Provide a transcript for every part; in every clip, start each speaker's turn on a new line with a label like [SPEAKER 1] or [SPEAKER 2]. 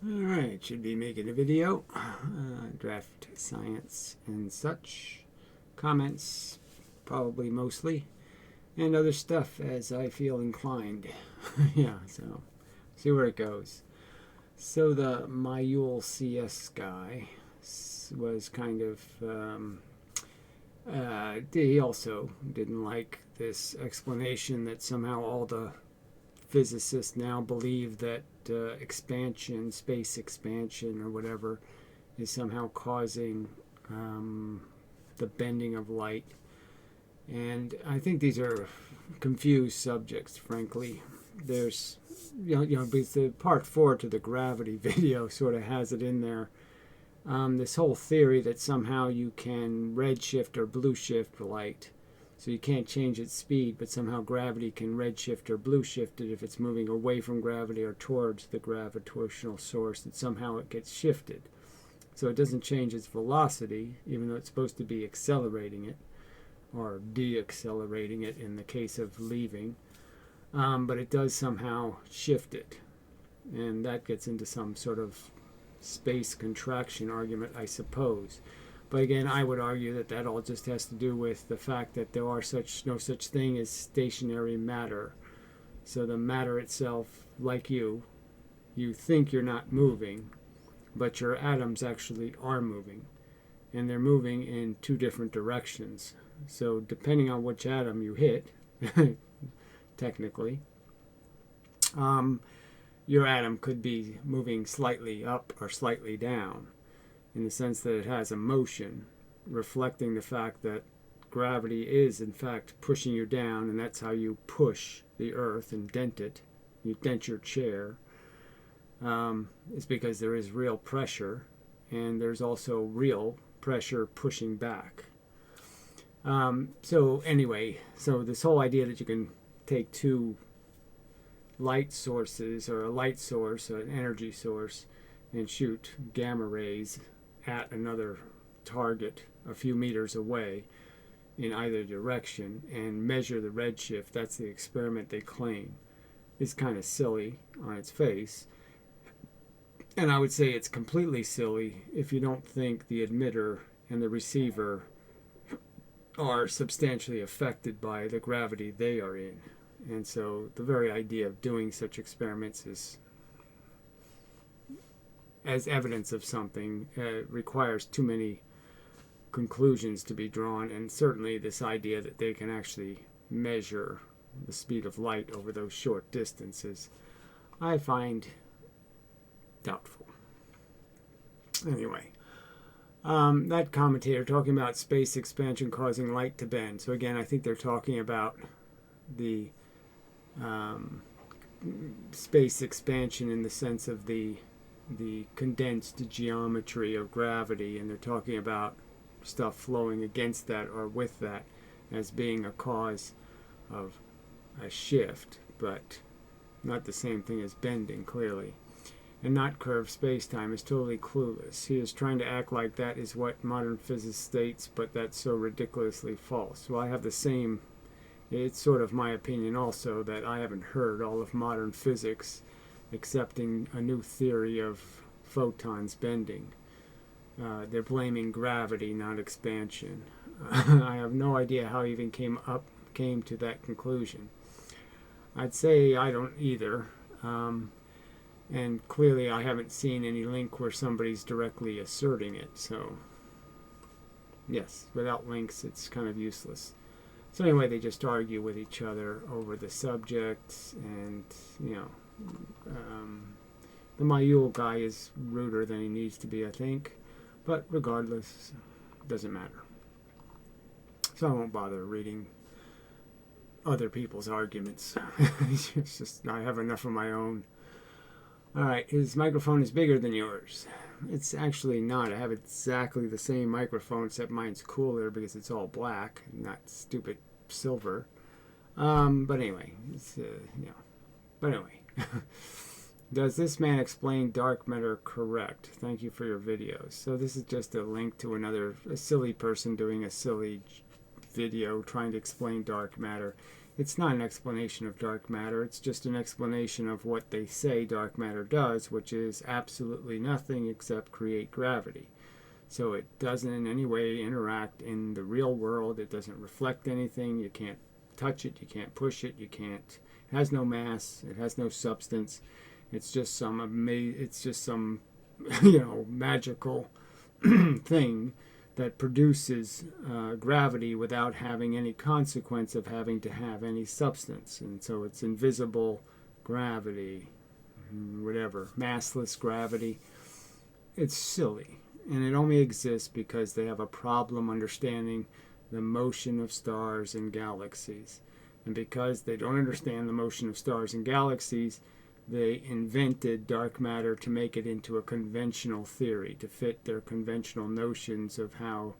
[SPEAKER 1] Alright, should be making a video. DraftScience and such. Comments, probably mostly. And other stuff as I feel inclined. Yeah, so see where it goes. So the Mayul CS guy was kind of... he also didn't like this explanation that somehow all the physicists now believe that expansion, space expansion or whatever, is somehow causing the bending of light. And I think these are confused subjects, frankly. There's, because the part 4 to the gravity video sort of has it in there. This whole theory that somehow you can redshift or blue shift light. So you can't change its speed, but somehow gravity can redshift or blue shift it if it's moving away from gravity or towards the gravitational source, and somehow it gets shifted. So it doesn't change its velocity, even though it's supposed to be accelerating it, or deaccelerating it in the case of leaving. But it does somehow shift it. And that gets into some sort of space contraction argument, I suppose. But again, I would argue that that all just has to do with the fact that there are no such thing as stationary matter. So the matter itself, like you think you're not moving, but your atoms actually are moving. And they're moving in two different directions. So depending on which atom you hit, technically, your atom could be moving slightly up or slightly down, in the sense that it has a motion, reflecting the fact that gravity is, in fact, pushing you down, and that's how you push the earth and dent it. You dent your chair. It's because there is real pressure, and there's also real pressure pushing back. So anyway, so this whole idea that you can take two light sources, or a light source, or an energy source, and shoot gamma rays at another target a few meters away in either direction and measure the redshift, that's the experiment they claim, is kind of silly on its face. And I would say it's completely silly if you don't think the emitter and the receiver are substantially affected by the gravity they are in. And so the very idea of doing such experiments is, as evidence of something, requires too many conclusions to be drawn, and certainly this idea that they can actually measure the speed of light over those short distances, I find doubtful. Anyway, that commentator talking about space expansion causing light to bend. So again, I think they're talking about the space expansion in the sense of the condensed geometry of gravity, and they're talking about stuff flowing against that or with that as being a cause of a shift, but not the same thing as bending, clearly. And not curved space-time is totally clueless. He is trying to act like that is what modern physics states, but that's so ridiculously false. Well, I have the same, it's sort of my opinion also, that I haven't heard all of modern physics accepting a new theory of photons bending. They're blaming gravity, not expansion. I have no idea how he even came to that conclusion. I'd say I don't either. And clearly I haven't seen any link where somebody's directly asserting it. So, yes, without links it's kind of useless. So anyway, they just argue with each other over the subject, and, the Mayul guy is ruder than he needs to be, I think. But regardless, doesn't matter. So I won't bother reading other people's arguments. It's just, I have enough of my own. Alright, his microphone is bigger than yours. It's actually not. I have exactly the same microphone, except mine's cooler because it's all black, not stupid silver. But anyway, it's, But anyway. Does this man explain dark matter correct? Thank you for your videos. So this is just a link to a silly person doing a silly video trying to explain dark matter. It's not an explanation of dark matter. It's just an explanation of what they say dark matter does, which is absolutely nothing except create gravity. So it doesn't in any way interact in the real world. It doesn't reflect anything. You can't touch it. You can't push it. It has no mass. It has no substance. It's just some magical thing that produces gravity without having any consequence of having to have any substance. And so it's invisible gravity, whatever, massless gravity. It's silly. And it only exists because they have a problem understanding the motion of stars and galaxies. And because they don't understand the motion of stars and galaxies, they invented dark matter to make it into a conventional theory, to fit their conventional notions of how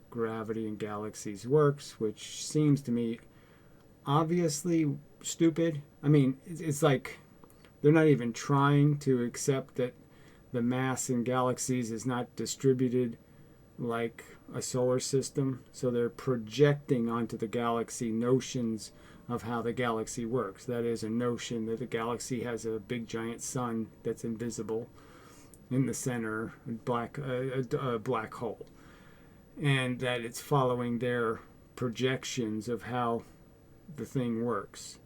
[SPEAKER 1] gravity and galaxies works, which seems to me obviously stupid. I mean, it's like they're not even trying to accept that the mass in galaxies is not distributed like a solar system. So they're projecting onto the galaxy notions of how the galaxy works. That is, a notion that the galaxy has a big giant sun that's invisible in the center, a black hole, and that it's following their projections of how the thing works.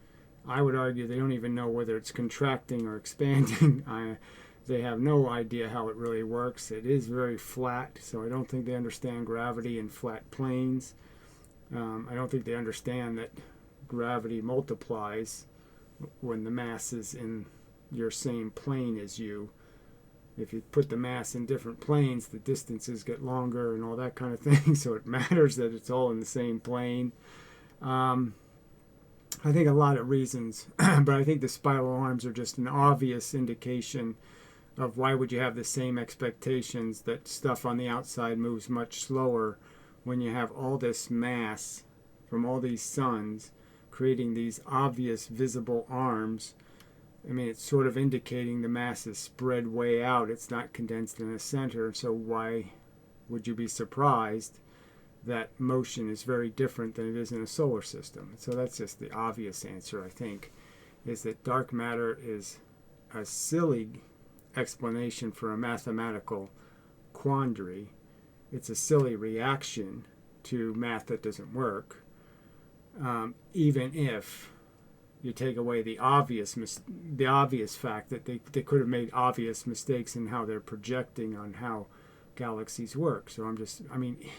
[SPEAKER 1] I would argue they don't even know whether it's contracting or expanding. They have no idea how it really works. It is very flat, so I don't think they understand gravity in flat planes. I don't think they understand that gravity multiplies when the mass is in your same plane as you. If you put the mass in different planes, the distances get longer and all that kind of thing, so it matters that it's all in the same plane. I think a lot of reasons, but I think the spiral arms are just an obvious indication of why would you have the same expectations that stuff on the outside moves much slower when you have all this mass from all these suns creating these obvious visible arms. I mean, it's sort of indicating the mass is spread way out. It's not condensed in a center. So why would you be surprised that motion is very different than it is in a solar system? So that's just the obvious answer, I think, is that dark matter is a silly explanation for a mathematical quandary. It's a silly reaction to math that doesn't work. Even if you take away the obvious fact that they could have made obvious mistakes in how they're projecting on how galaxies work. So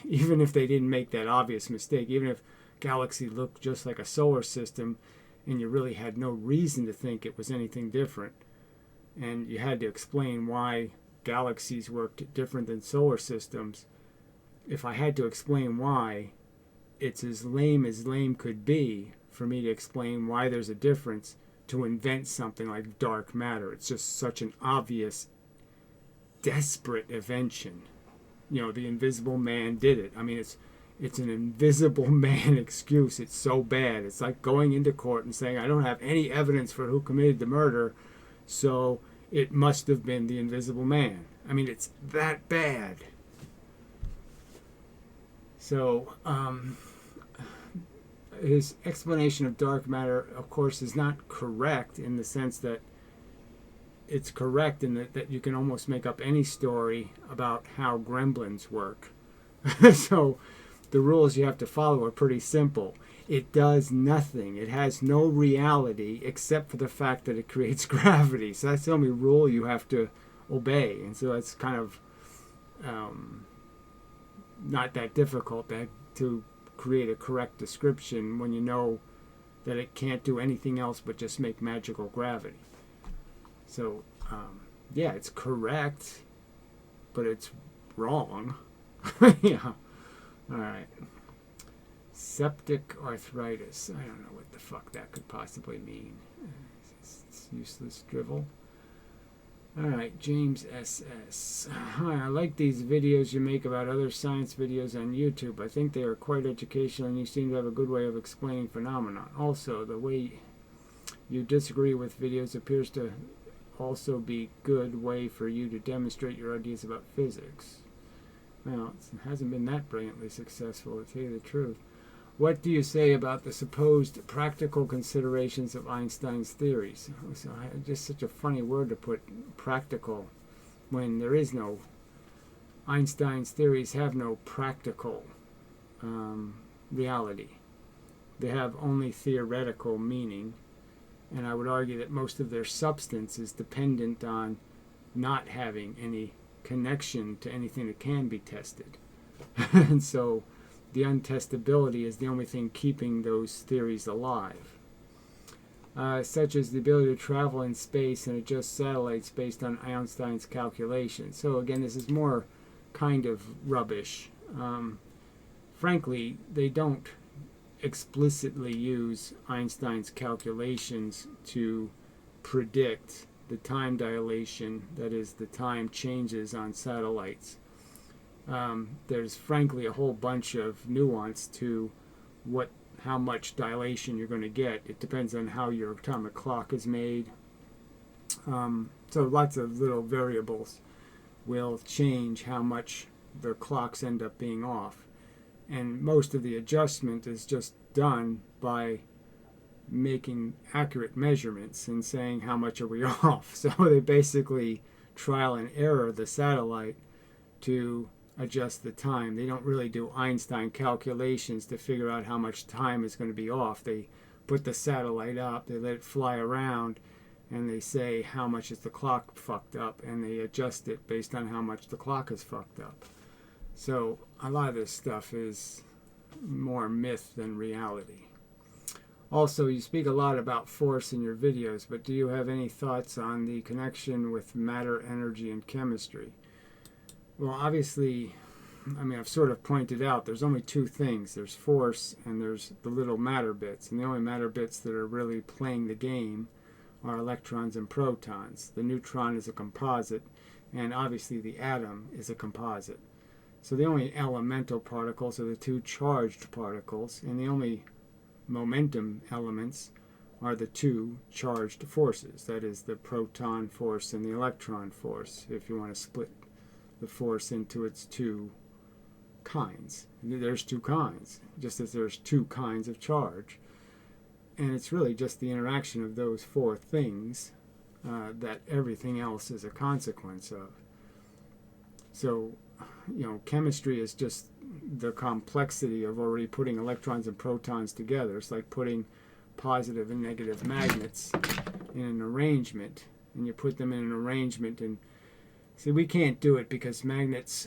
[SPEAKER 1] even if they didn't make that obvious mistake, even if galaxy looked just like a solar system and you really had no reason to think it was anything different, and you had to explain why galaxies worked different than solar systems, if I had to explain why, it's as lame could be for me to explain why there's a difference to invent something like dark matter. It's just such an obvious, desperate invention. The Invisible Man did it. I mean, it's an Invisible Man excuse. It's so bad. It's like going into court and saying, I don't have any evidence for who committed the murder, so it must have been the Invisible Man. I mean, it's that bad. So, his explanation of dark matter, of course, is not correct in the sense that it's correct in that you can almost make up any story about how gremlins work. So the rules you have to follow are pretty simple. It does nothing. It has no reality except for the fact that it creates gravity. So that's the only rule you have to obey. And so it's kind of not that difficult to create a correct description when you know that it can't do anything else but just make magical gravity. So, yeah, it's correct, but it's wrong. Yeah. All right. Septic arthritis. I don't know what the fuck that could possibly mean. It's useless drivel. Alright, James SS. Hi, I like these videos you make about other science videos on YouTube. I think they are quite educational and you seem to have a good way of explaining phenomena. Also, the way you disagree with videos appears to also be a good way for you to demonstrate your ideas about physics. Well, it hasn't been that brilliantly successful, to tell you the truth. What do you say about the supposed practical considerations of Einstein's theories? So just such a funny word to put, practical, when there is no. Einstein's theories have no practical reality. They have only theoretical meaning, and I would argue that most of their substance is dependent on not having any connection to anything that can be tested. And so the untestability is the only thing keeping those theories alive, such as the ability to travel in space and adjust satellites based on Einstein's calculations. So again, this is more kind of rubbish. Frankly, they don't explicitly use Einstein's calculations to predict the time dilation, that is, the time changes on satellites. There's frankly a whole bunch of nuance to how much dilation you're going to get. It depends on how your atomic clock is made. So lots of little variables will change how much the clocks end up being off. And most of the adjustment is just done by making accurate measurements and saying how much are we off. So they basically trial and error the satellite to adjust the time. They don't really do Einstein calculations to figure out how much time is going to be off. They put the satellite up, they let it fly around, and they say how much is the clock fucked up, and they adjust it based on how much the clock is fucked up. So a lot of this stuff is more myth than reality. Also, you speak a lot about force in your videos, but do you have any thoughts on the connection with matter, energy, and chemistry? Well, obviously, I've sort of pointed out there's only two things. There's force and there's the little matter bits. And the only matter bits that are really playing the game are electrons and protons. The neutron is a composite, and obviously the atom is a composite. So the only elemental particles are the two charged particles, and the only momentum elements are the two charged forces. That is the proton force and the electron force, if you want to split the force into its two kinds. There's two kinds, just as there's two kinds of charge. And it's really just the interaction of those four things that everything else is a consequence of. So, chemistry is just the complexity of already putting electrons and protons together. It's like putting positive and negative magnets in an arrangement, and you put them in an arrangement, and see, we can't do it because magnets,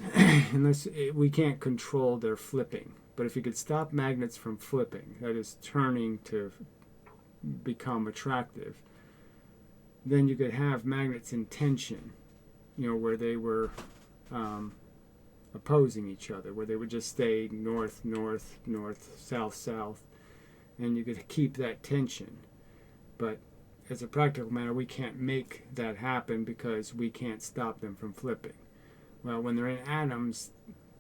[SPEAKER 1] we can't control their flipping. But if you could stop magnets from flipping, that is turning to become attractive, then you could have magnets in tension, where they were opposing each other, where they would just stay north, north, north, south, south, and you could keep that tension. But as a practical matter, we can't make that happen because we can't stop them from flipping. Well, when they're in atoms,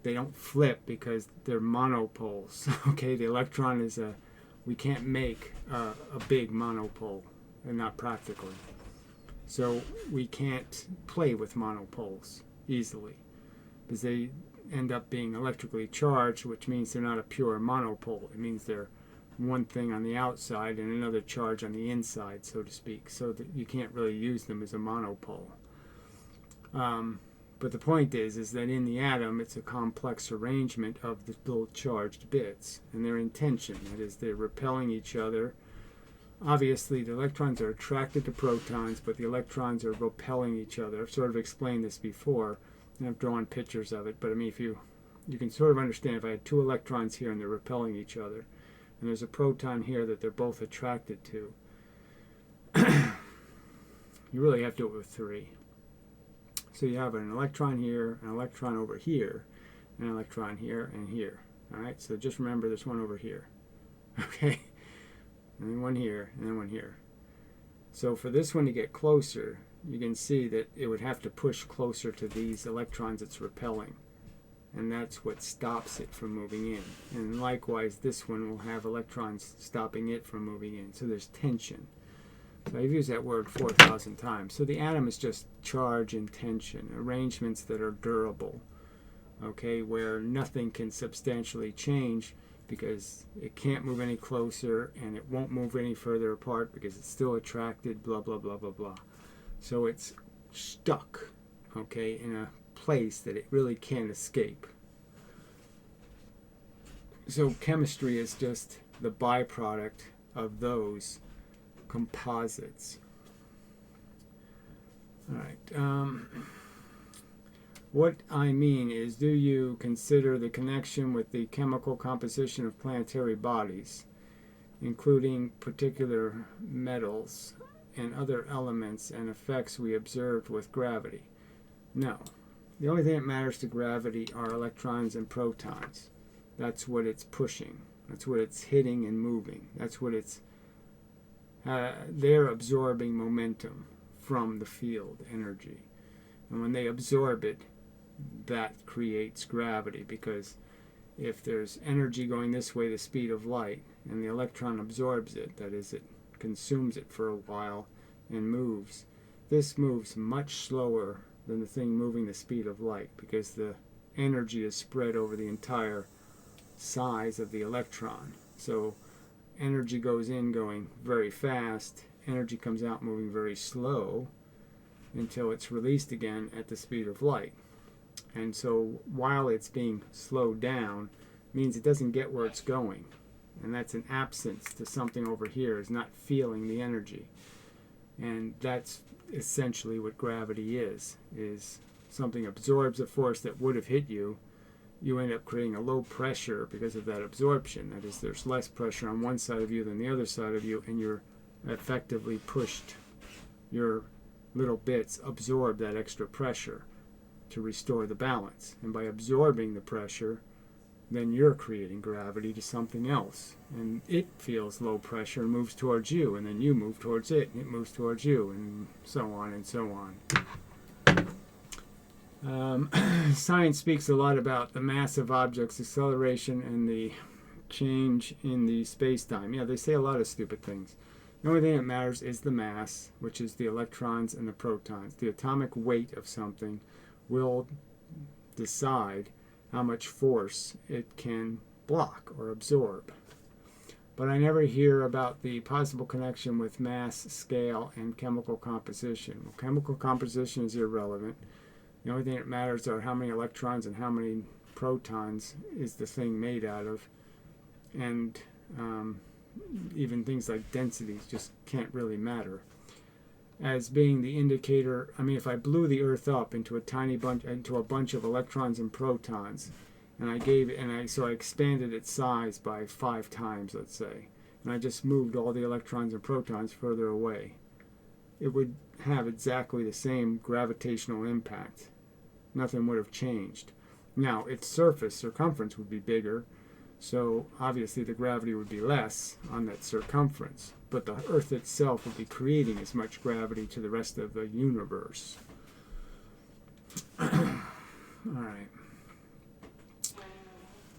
[SPEAKER 1] they don't flip because they're monopoles. Okay, the electron is we can't make a big monopole, and not practically. So we can't play with monopoles easily, because they end up being electrically charged, which means they're not a pure monopole. It means they're one thing on the outside and another charge on the inside, so to speak, so that you can't really use them as a monopole. But the point is that in the atom, it's a complex arrangement of the little charged bits, and they're in tension. That is, they're repelling each other. Obviously, the electrons are attracted to protons, but the electrons are repelling each other. I've sort of explained this before, and I've drawn pictures of it, but if you can sort of understand, if I had two electrons here and they're repelling each other, and there's a proton here that they're both attracted to, you really have to do it with three. So you have an electron here, an electron over here, an electron here, and here. All right, so just remember there's one over here. Okay? And then one here, and then one here. So for this one to get closer, you can see that it would have to push closer to these electrons it's repelling. And that's what stops it from moving in. And likewise, this one will have electrons stopping it from moving in. So there's tension. So I've used that word 4,000 times. So the atom is just charge and tension, arrangements that are durable, okay, where nothing can substantially change because it can't move any closer and it won't move any further apart because it's still attracted, blah, blah, blah, blah, blah. So it's stuck, okay, in a place that it really can't escape. So chemistry is just the byproduct of those composites. All right. What I mean is, do you consider the connection with the chemical composition of planetary bodies, including particular metals and other elements and effects we observed with gravity? No. The only thing that matters to gravity are electrons and protons. That's what it's pushing. That's what it's hitting and moving. That's what it's... they're absorbing momentum from the field energy. And when they absorb it, that creates gravity, because if there's energy going this way, the speed of light, and the electron absorbs it, that is, it consumes it for a while and moves, this moves much slower than the thing moving the speed of light, because the energy is spread over the entire size of the electron. So energy goes in going very fast, energy comes out moving very slow until it's released again at the speed of light. And so while it's being slowed down, means it doesn't get where it's going. And that's an absence to something over here, is not feeling the energy. And that's essentially what gravity is something absorbs a force that would have hit you. You end up creating a low pressure because of that absorption. That is, there's less pressure on one side of you than the other side of you, and you're effectively pushed. Your little bits absorb that extra pressure to restore the balance. And by absorbing the pressure, then you're creating gravity to something else. And it feels low pressure and moves towards you, and then you move towards it, and it moves towards you, and so on and so on. Science speaks a lot about the mass of objects, acceleration, and the change in the space-time. Yeah, they say a lot of stupid things. The only thing that matters is the mass, which is the electrons and the protons. The atomic weight of something will decide how much force it can block or absorb. But I never hear about the possible connection with mass, scale, and chemical composition. Well, chemical composition is irrelevant. The only thing that matters are how many electrons and how many protons is the thing made out of. And even things like densities just can't really matter. As being the indicator, I mean, if I blew the Earth up into a bunch of electrons and protons, and so I expanded its size by 5 times, let's say, and I just moved all the electrons and protons further away, it would have exactly the same gravitational impact. Nothing would have changed. Now, its surface circumference would be bigger, so obviously the gravity would be less on that circumference, but the Earth itself would be creating as much gravity to the rest of the universe. All right.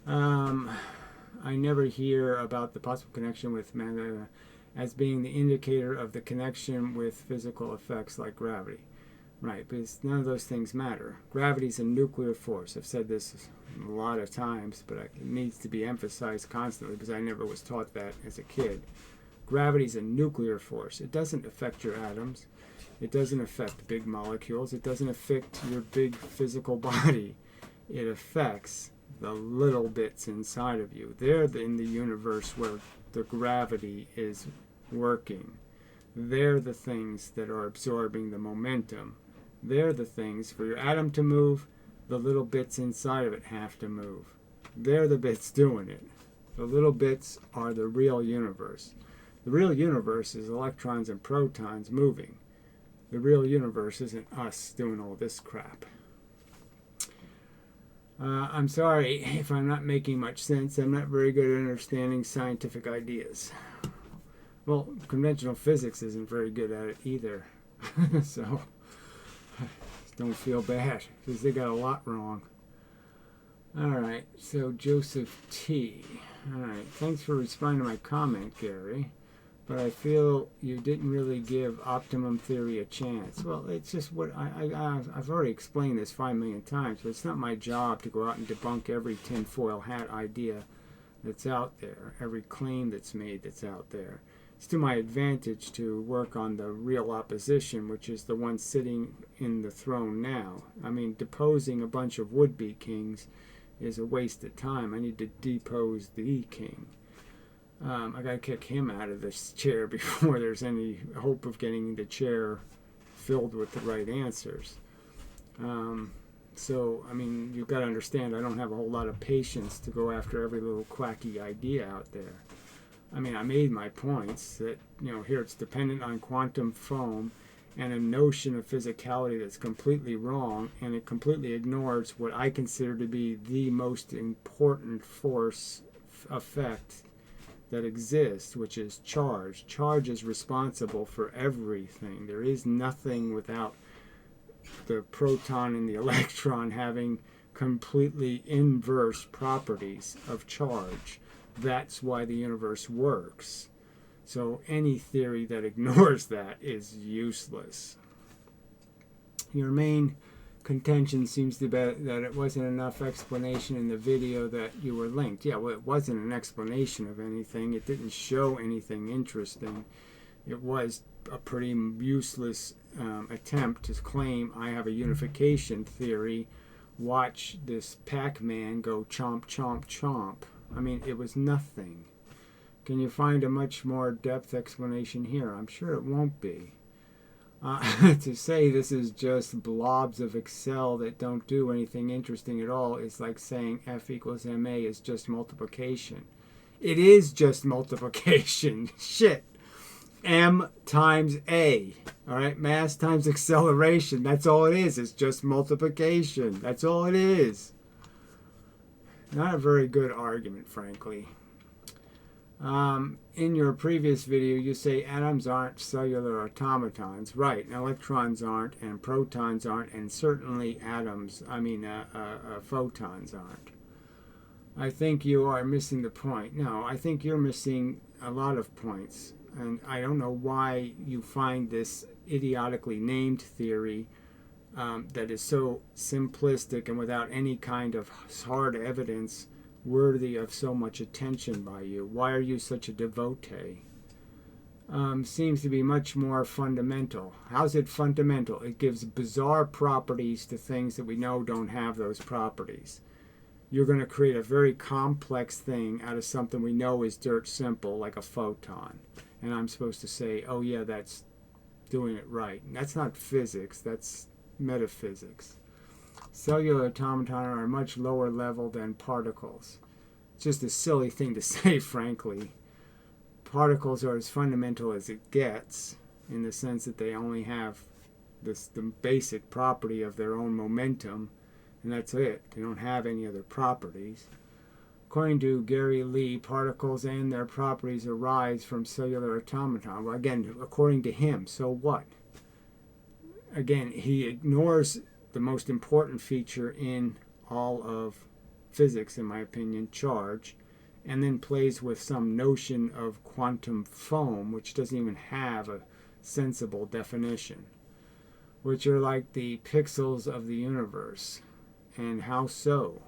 [SPEAKER 1] I never hear about the possible connection with matter as being the indicator of the connection with physical effects like gravity. Right, because none of those things matter. Gravity is a nuclear force. I've said this a lot of times, but it needs to be emphasized constantly because I never was taught that as a kid. Gravity is a nuclear force. It doesn't affect your atoms. It doesn't affect big molecules. It doesn't affect your big physical body. It affects the little bits inside of you. They're in the universe where the gravity is working. They're the things that are absorbing the momentum. They're the things, for your atom to move, the little bits inside of it have to move. They're the bits doing it. The little bits are the real universe. The real universe is electrons and protons moving. The real universe isn't us doing all this crap. I'm sorry if I'm not making much sense. I'm not very good at understanding scientific ideas. Well, conventional physics isn't very good at it either. So, don't feel bad, because they got a lot wrong. Alright, so Joseph T. Alright, thanks for responding to my comment, Gary. But I feel you didn't really give optimum theory a chance. Well, it's just what I've already explained this 5 million times, but it's not my job to go out and debunk every tinfoil hat idea that's out there, every claim that's made that's out there. It's to my advantage to work on the real opposition, which is the one sitting in the throne now. I mean, deposing a bunch of would-be kings is a waste of time. I need to depose the king. I got to kick him out of this chair before there's any hope of getting the chair filled with the right answers. So, I mean, you've got to understand, I don't have a whole lot of patience to go after every little quacky idea out there. I mean, I made my points that, here it's dependent on quantum foam and a notion of physicality that's completely wrong, and it completely ignores what I consider to be the most important force effect that exists, which is charge. Charge is responsible for everything. There is nothing without the proton and the electron having completely inverse properties of charge. That's why the universe works. So any theory that ignores that is useless. Your main contention seems to be that it wasn't enough explanation in the video that you were linked. Yeah, well, it wasn't an explanation of anything. It didn't show anything interesting. It was a pretty useless attempt to claim I have a unification theory. Watch this Pac-Man go chomp, chomp, chomp. I mean, it was nothing. Can you find a much more depth explanation here? I'm sure it won't be. To say this is just blobs of Excel that don't do anything interesting at all is like saying F equals MA is just multiplication. It is just multiplication. Shit. M times A. All right, mass times acceleration. That's all it is. It's just multiplication. That's all it is. Not a very good argument, frankly. In your previous video, you say atoms aren't cellular automatons. Right, and electrons aren't, and protons aren't, and certainly photons aren't. I think you are missing the point. No, I think you're missing a lot of points. And I don't know why you find this idiotically named theory that is so simplistic and without any kind of hard evidence worthy of so much attention by you. Why are you such a devotee? Seems to be much more fundamental. How's it fundamental? It gives bizarre properties to things that we know don't have those properties. You're going to create a very complex thing out of something we know is dirt simple, like a photon. And I'm supposed to say, oh yeah, that's doing it right. And that's not physics, that's metaphysics. Cellular automata are a much lower level than particles. It's just a silly thing to say, frankly. Particles are as fundamental as it gets, in the sense that they only have the basic property of their own momentum, and that's it. They don't have any other properties. According to Gary Lee, particles and their properties arise from cellular automata. Well, again, according to him, so what? Again, he ignores the most important feature in all of physics, in my opinion, charge, and then plays with some notion of quantum foam, which doesn't even have a sensible definition, which are like the pixels of the universe. And how so?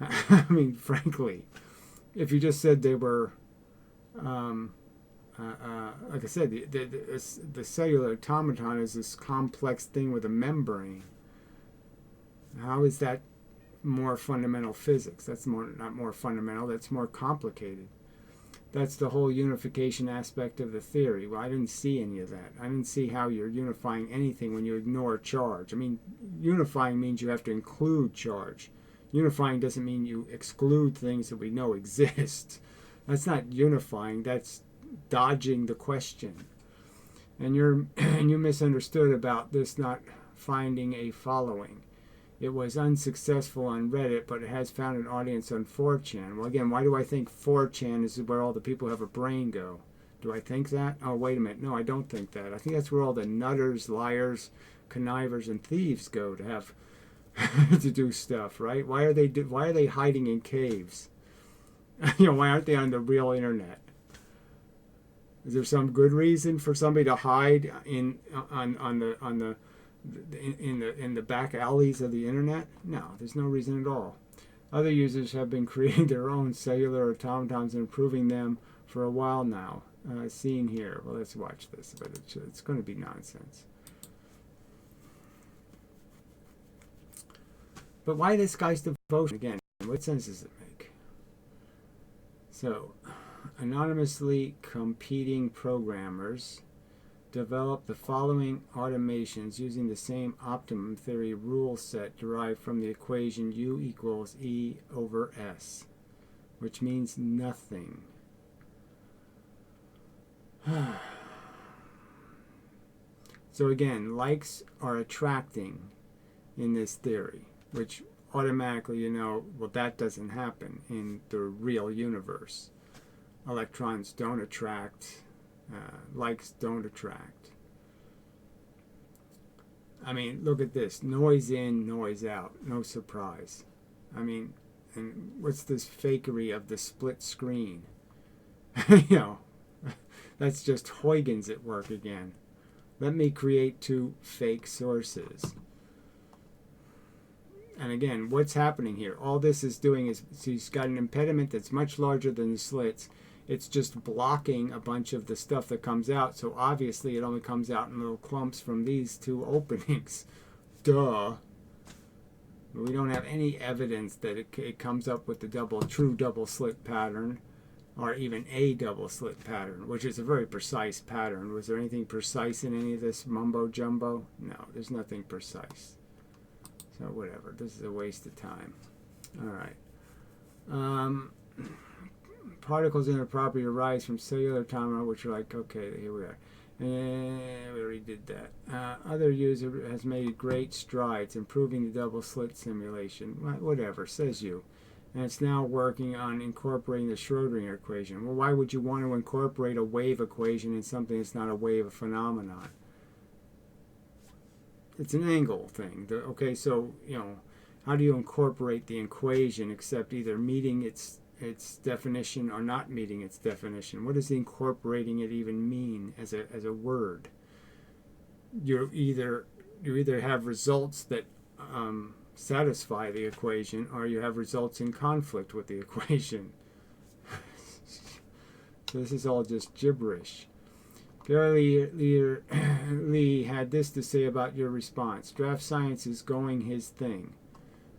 [SPEAKER 1] I mean, frankly, if you just said they were, like I said, the cellular automaton is this complex thing with a membrane. How is that more fundamental physics? That's not more fundamental, that's more complicated. That's the whole unification aspect of the theory. Well, I didn't see any of that. I didn't see how you're unifying anything when you ignore charge. I mean, unifying means you have to include charge. Unifying doesn't mean you exclude things that we know exist. That's not unifying, that's dodging the question. And you misunderstood about this not finding a following. It was unsuccessful on Reddit, but it has found an audience on 4chan. Well, again, why do I think 4chan is where all the people who have a brain go? Do I think that? Oh, wait a minute. No, I don't think that. I think that's where all the nutters, liars, connivers, and thieves go to have to do stuff, right? Why are they hiding in caves? Why aren't they on the real internet? Is there some good reason for somebody to hide in the back alleys of the internet? No, there's no reason at all. Other users have been creating their own cellular automatons and improving them for a while now. Seen here. Well, let's watch this, but it's going to be nonsense. But why this guy's devotion? Again, what sense does it make? So, anonymously competing programmers developed the following automations using the same optimum theory rule set derived from the equation U equals E over S, which means nothing. So again, likes are attracting in this theory, which automatically, you know, well, that doesn't happen in the real universe. Electrons don't attract, likes don't attract. I mean, look at this. Noise in, noise out. No surprise. I mean, and what's this fakery of the split screen? You know, that's just Huygens at work again. Let me create two fake sources. And again, what's happening here? All this is doing is, so he's got an impediment that's much larger than the slits. It's just blocking a bunch of the stuff that comes out. So obviously it only comes out in little clumps from these two openings. Duh. We don't have any evidence that it comes up with the true double slit pattern, or even a double slit pattern, which is a very precise pattern. Was there anything precise in any of this mumbo jumbo? No, there's nothing precise. So whatever, this is a waste of time. All right. Particles in a property arise from cellular automata, which are like, okay, here we are. And we already did that. Other user has made great strides improving the double slit simulation. Whatever, says you. And it's now working on incorporating the Schrodinger equation. Well, why would you want to incorporate a wave equation in something that's not a wave phenomenon? It's an angle thing. Okay, so, you know, how do you incorporate the equation except either meeting its definition or not meeting its definition? What does incorporating it even mean as a word? You either have results that satisfy the equation, or you have results in conflict with the equation. So this is all just gibberish. Gary Lee had this to say about your response. DraftScience is going his thing.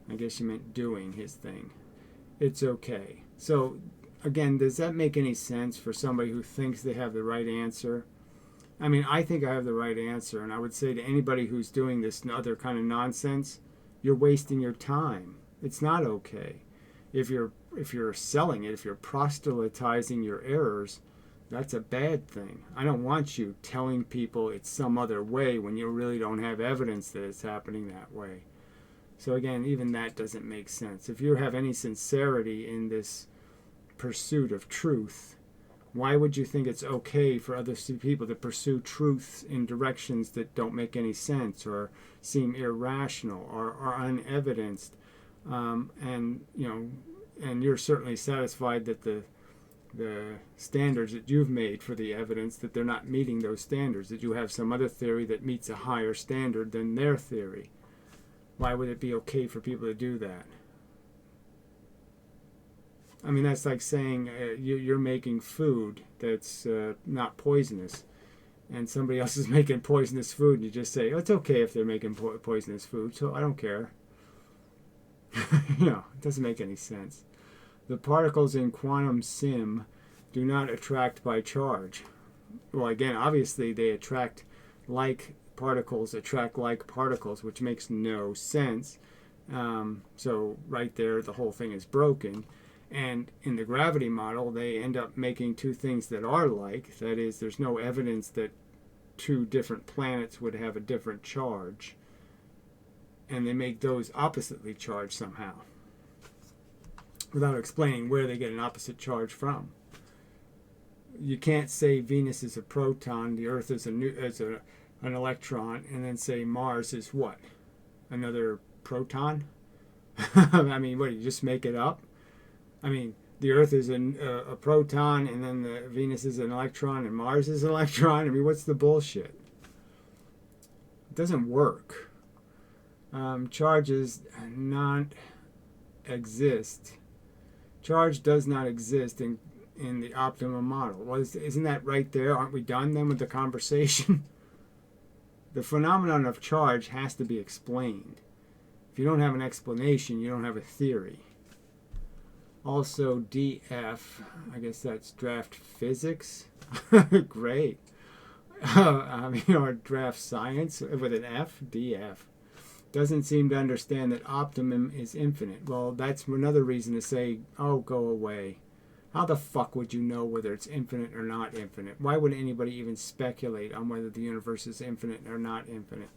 [SPEAKER 1] I guess you meant doing his thing. It's okay. So, again, does that make any sense for somebody who thinks they have the right answer? I mean, I think I have the right answer, and I would say to anybody who's doing this other kind of nonsense, you're wasting your time. It's not okay. If you're selling it, if you're proselytizing your errors, that's a bad thing. I don't want you telling people it's some other way when you really don't have evidence that it's happening that way. So again, even that doesn't make sense. If you have any sincerity in this pursuit of truth, why would you think it's okay for other people to pursue truths in directions that don't make any sense or seem irrational or are unevidenced? And you're certainly satisfied that the standards that you've made for the evidence, that they're not meeting those standards, that you have some other theory that meets a higher standard than their theory. Why would it be okay for people to do that? I mean, that's like saying you're making food that's not poisonous, and somebody else is making poisonous food, and you just say, oh, it's okay if they're making poisonous food, so I don't care. It doesn't make any sense. The particles in quantum sim do not attract by charge. Well, again, obviously they attract like particles, which makes no sense. So right there, the whole thing is broken. And in the gravity model, they end up making two things that are like. That is, there's no evidence that two different planets would have a different charge. And they make those oppositely charged somehow, without explaining where they get an opposite charge from. You can't say Venus is a proton, the Earth is an electron, and then say Mars is what? Another proton? I mean, what, you just make it up? I mean, the Earth is a proton, and then the Venus is an electron, and Mars is an electron. I mean, what's the bullshit? It doesn't work. Charge is not exist. Charge does not exist in the optimum model. Well, isn't that right there? Aren't we done then with the conversation? The phenomenon of charge has to be explained. If you don't have an explanation, you don't have a theory. Also, DF, I guess that's draft physics. Great. Or draft science with an F, DF. Doesn't seem to understand that optimum is infinite. Well, that's another reason to say, oh, go away. How the fuck would you know whether it's infinite or not infinite? Why would anybody even speculate on whether the universe is infinite or not infinite?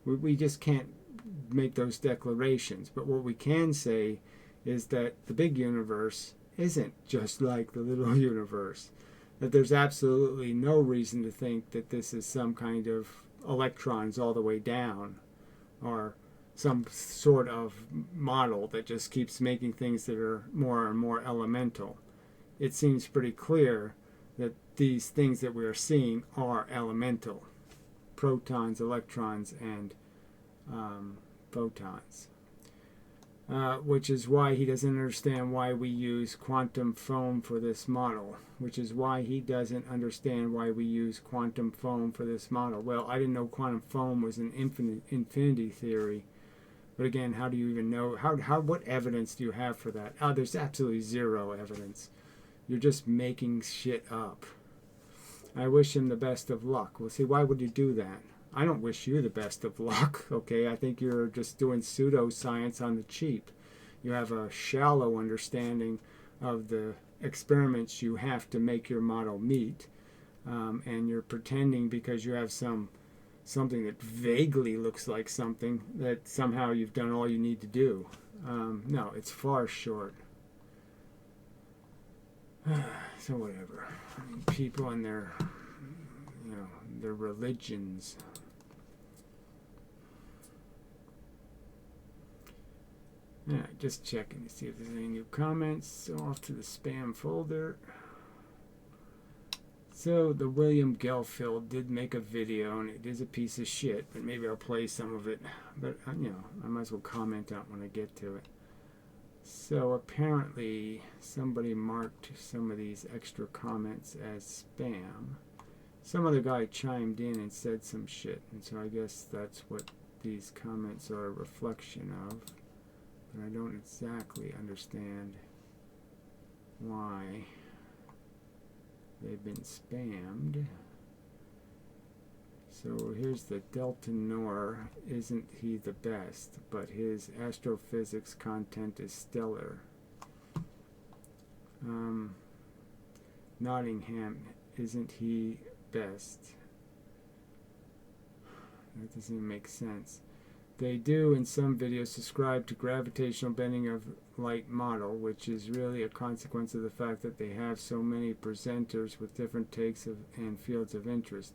[SPEAKER 1] We just can't make those declarations. But what we can say is that the big universe isn't just like the little universe. That there's absolutely no reason to think that this is some kind of electrons all the way down, or some sort of model that just keeps making things that are more and more elemental. It seems pretty clear that these things that we are seeing are elemental. Protons, electrons, and photons. Which is why he doesn't understand why we use quantum foam for this model. Which is why he doesn't understand why we use quantum foam for this model. Well, I didn't know quantum foam was an infinity theory. But again, how do you even know? What evidence do you have for that? Oh, there's absolutely zero evidence. You're just making shit up. I wish him the best of luck. Well, see, why would you do that? I don't wish you the best of luck, okay? I think you're just doing pseudoscience on the cheap. You have a shallow understanding of the experiments you have to make your model meet. And you're pretending because you have something that vaguely looks like something that somehow you've done all you need to do. No, it's far short. So whatever. I mean, people and their religions. Alright, just checking to see if there's any new comments. So off to the spam folder. So the William Gelfield did make a video, and it is a piece of shit, but maybe I'll play some of it. But I might as well comment on it when I get to it. So apparently somebody marked some of these extra comments as spam. Some other guy chimed in and said some shit, and so I guess that's what these comments are a reflection of. But I don't exactly understand why they've been spammed. So here's the Delta Nor. Isn't he the best? But his astrophysics content is stellar. Nottingham. Isn't he best? That doesn't even make sense. They do in some videos subscribe to gravitational bending of light model, which is really a consequence of the fact that they have so many presenters with different takes and fields of interest.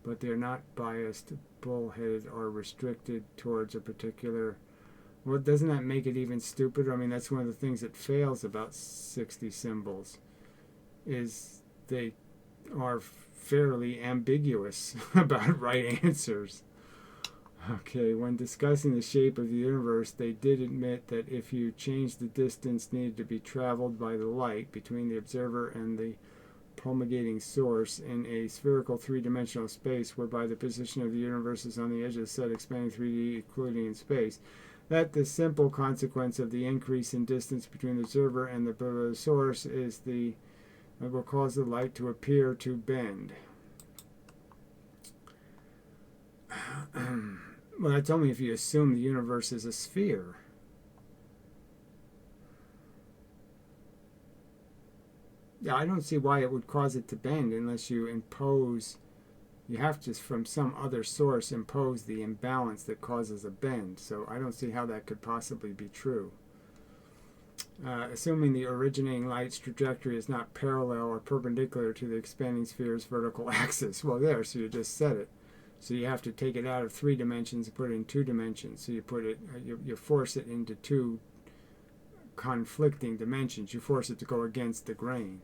[SPEAKER 1] But they're not biased, bullheaded, or restricted towards a particular... Well, doesn't that make it even stupider? I mean, that's one of the things that fails about 60 symbols, is they are fairly ambiguous about right answers. Okay, when discussing the shape of the universe, they did admit that if you change the distance needed to be traveled by the light between the observer and the promulgating source in a spherical three-dimensional space whereby the position of the universe is on the edge of the set expanding 3D including in space, that the simple consequence of the increase in distance between the observer and the source is will cause the light to appear to bend. Well, that's only if you assume the universe is a sphere. Yeah, I don't see why it would cause it to bend unless you impose, you have to, from some other source, impose the imbalance that causes a bend. So I don't see how that could possibly be true. Assuming the originating light's trajectory is not parallel or perpendicular to the expanding sphere's vertical axis. Well, there, so you just said it. So you have to take it out of 3 dimensions and put it in 2 dimensions. So you put it, you force it into 2 conflicting dimensions. You force it to go against the grain.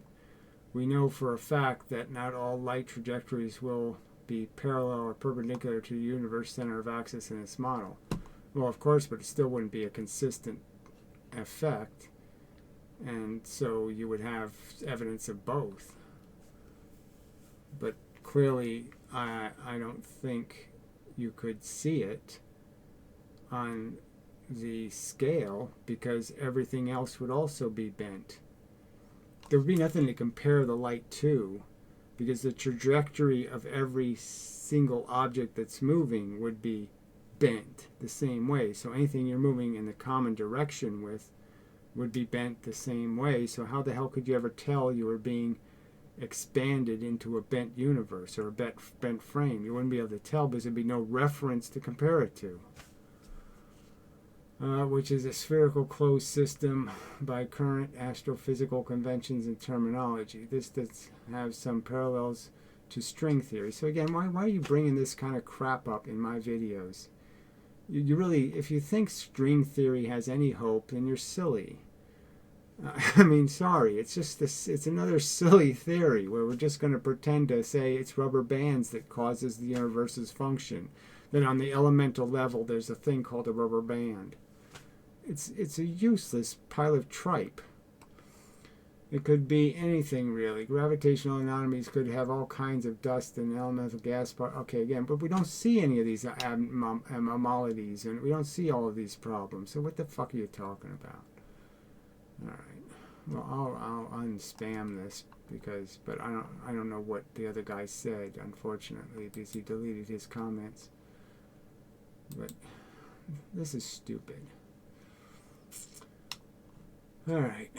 [SPEAKER 1] We know for a fact that not all light trajectories will be parallel or perpendicular to the universe center of axis in this model. Well, of course, but it still wouldn't be a consistent effect. And so you would have evidence of both. But clearly, I don't think you could see it on the scale, because everything else would also be bent. There would be nothing to compare the light to, because the trajectory of every single object that's moving would be bent the same way. So anything you're moving in the common direction with would be bent the same way. So how the hell could you ever tell you were being expanded into a bent universe or a bent frame? You wouldn't be able to tell because there'd be no reference to compare it to. Which is a spherical closed system by current astrophysical conventions and terminology. This does have some parallels to string theory. So again, why are you bringing this kind of crap up in my videos? You really, if you think string theory has any hope, then you're silly. I mean, sorry, it's just this. It's another silly theory where we're just going to pretend to say it's rubber bands that causes the universe's function. That on the elemental level, there's a thing called a rubber band. It's a useless pile of tripe. It could be anything, really. Gravitational anomalies could have all kinds of dust and elemental gas. Okay, again, but we don't see any of these anomalies, and we don't see all of these problems. So what the fuck are you talking about? All right. Well, I'll unspam this but I don't know what the other guy said, unfortunately, because he deleted his comments. But this is stupid. All right.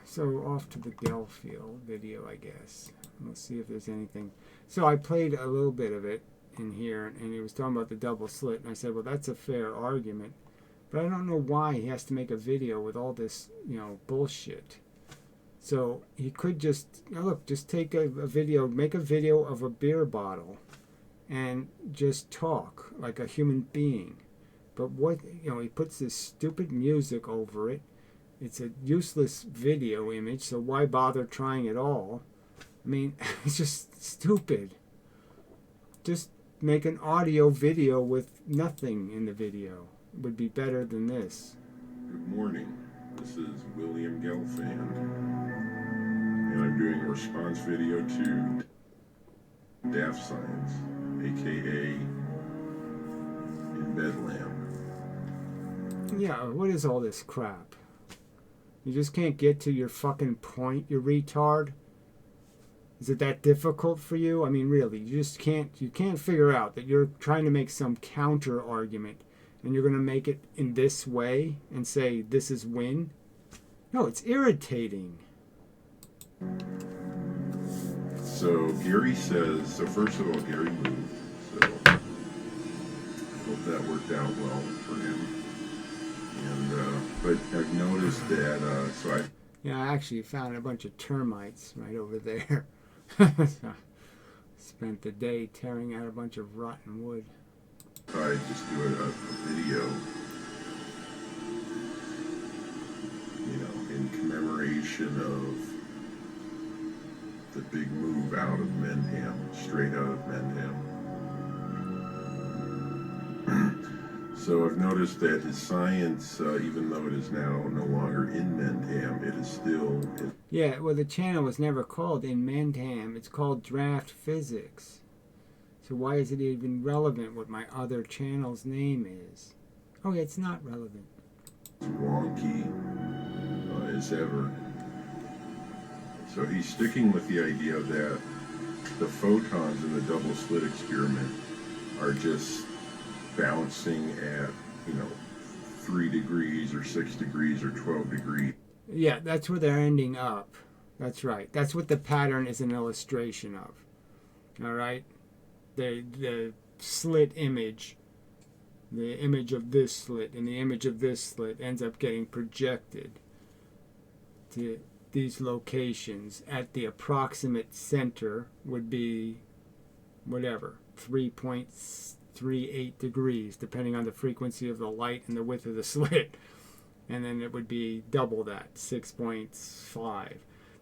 [SPEAKER 1] So off to the Gelfield video, I guess. Let's see if there's anything. So I played a little bit of it in here, and he was talking about the double slit, and I said, well, that's a fair argument. But I don't know why he has to make a video with all this, bullshit. So he could just, look, just take a video, make a video of a beer bottle and just talk like a human being. But what, he puts this stupid music over it. It's a useless video image, so why bother trying at all? I mean, it's just stupid. Just make an audio video with nothing in the video. It would be better than this.
[SPEAKER 2] Good morning. This is William Gelfand, and I'm doing a response video to DraftScience, aka In Bedlam.
[SPEAKER 1] Yeah, what is all this crap? You just can't get to your fucking point, you retard? Is it that difficult for you? I mean, really, you can't figure out that you're trying to make some counter argument and you're going to make it in this way and say this is win? No, it's irritating.
[SPEAKER 2] So Gary says, so first of all, Gary moved, so I hope that worked out well for him. And, but I've noticed that,
[SPEAKER 1] Yeah, I actually found a bunch of termites right over there. So, spent the day tearing out a bunch of rotten wood.
[SPEAKER 2] I just do a video, in commemoration of the big move out of Mendham, straight out of Mendham. So I've noticed that his science, even though it is now no longer in Mendham, it is still...
[SPEAKER 1] Yeah, well, the channel was never called In Mendham. It's called Draft Physics. So why is it even relevant what my other channel's name is? Oh, yeah, it's not relevant.
[SPEAKER 2] Wonky as ever. So he's sticking with the idea that the photons in the double slit experiment are just bouncing at, 3 degrees or 6 degrees or 12 degrees.
[SPEAKER 1] Yeah, that's where they're ending up. That's right. That's what the pattern is an illustration of. All right? The slit image, the image of this slit and the image of this slit ends up getting projected to these locations at the approximate center would be whatever, 3.38 degrees, depending on the frequency of the light and the width of the slit. And then it would be double that, 6.5.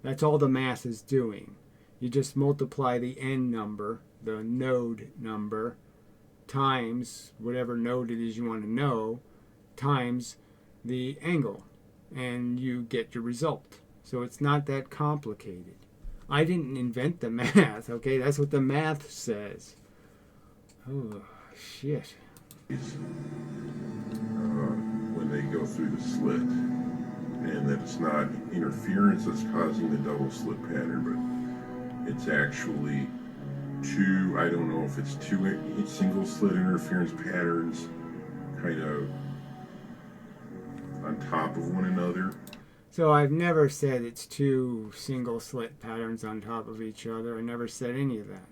[SPEAKER 1] That's all the math is doing. You just multiply the n number, the node number, times whatever node it is you want to know, times the angle, and you get your result. So it's not that complicated. I didn't invent the math, okay? That's what the math says. Oh, shit.
[SPEAKER 2] When they go through the slit, and that it's not interference that's causing the double slit pattern, but it's actually two, I don't know if it's two single slit interference patterns kind of on top of one another.
[SPEAKER 1] So I've never said it's two single slit patterns on top of each other. I never said any of that.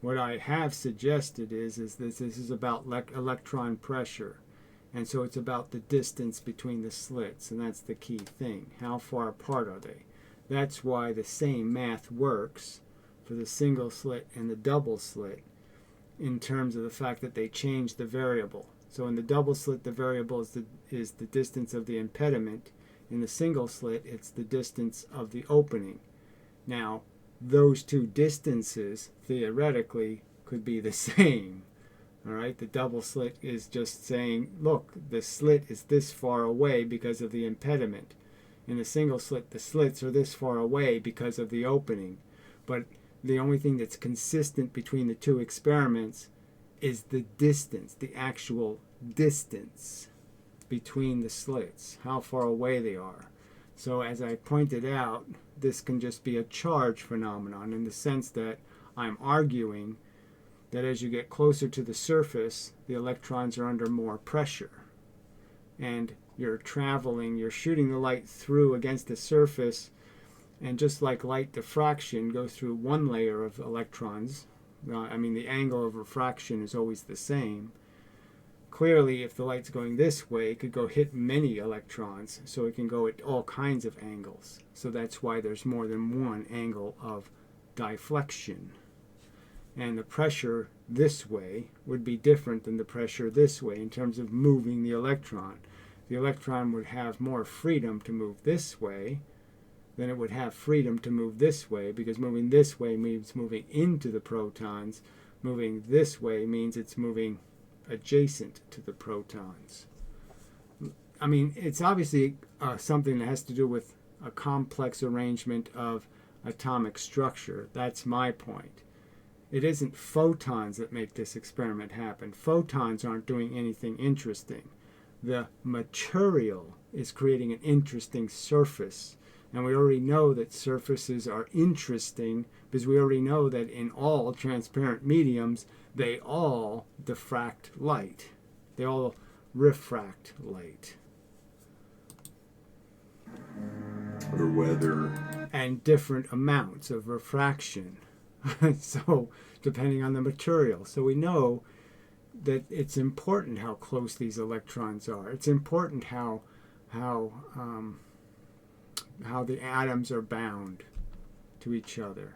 [SPEAKER 1] What I have suggested is this is about electron pressure. And so it's about the distance between the slits, and that's the key thing. How far apart are they? That's why the same math works for the single slit and the double slit in terms of the fact that they change the variable. So in the double slit, the variable is the distance of the impediment. In the single slit, it's the distance of the opening. Now, those two distances, theoretically, could be the same. All right, the double slit is just saying, look, the slit is this far away because of the impediment. In the single slit, the slits are this far away because of the opening. But the only thing that's consistent between the two experiments is the distance, the actual distance between the slits, how far away they are. So as I pointed out, this can just be a charge phenomenon in the sense that I'm arguing that as you get closer to the surface, the electrons are under more pressure. And you're shooting the light through against the surface, and just like light diffraction goes through one layer of electrons, the angle of refraction is always the same. Clearly, if the light's going this way, it could go hit many electrons, so it can go at all kinds of angles. So that's why there's more than one angle of deflection. And the pressure this way would be different than the pressure this way in terms of moving the electron. The electron would have more freedom to move this way than it would have freedom to move this way, because moving this way means moving into the protons. Moving this way means it's moving adjacent to the protons. It's obviously something that has to do with a complex arrangement of atomic structure. That's my point. It isn't photons that make this experiment happen. Photons aren't doing anything interesting. The material is creating an interesting surface. And we already know that surfaces are interesting because we already know that in all transparent mediums, they all diffract light. They all refract light.
[SPEAKER 2] Or whether...
[SPEAKER 1] And different amounts of refraction. So, depending on the material. So we know that it's important how close these electrons are. It's important how the atoms are bound to each other.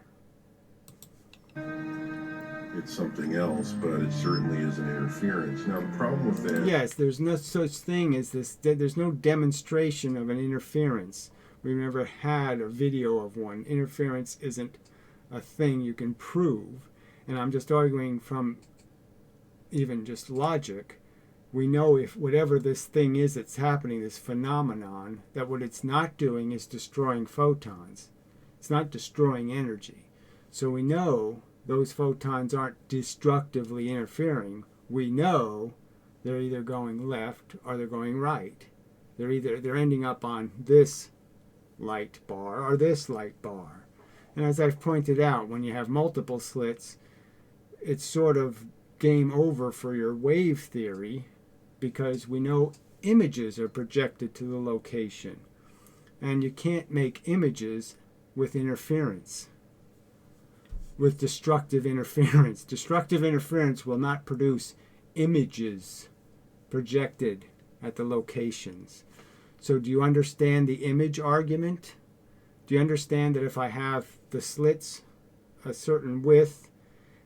[SPEAKER 2] It's something else, but it certainly is an interference. Now, the problem with that...
[SPEAKER 1] Yes, there's no such thing as this. There's no demonstration of an interference. We've never had a video of one. Interference isn't a thing you can prove. And I'm just arguing from even just logic. We know if whatever this thing is that's happening, this phenomenon, that what it's not doing is destroying photons. It's not destroying energy. So we know those photons aren't destructively interfering. We know they're either going left or they're going right. They're ending up on this light bar or this light bar. And as I've pointed out, when you have multiple slits, it's sort of game over for your wave theory, because we know images are projected to the location. And you can't make images with interference, with destructive interference. Destructive interference will not produce images projected at the locations. So do you understand the image argument? Do you understand that if I have the slits a certain width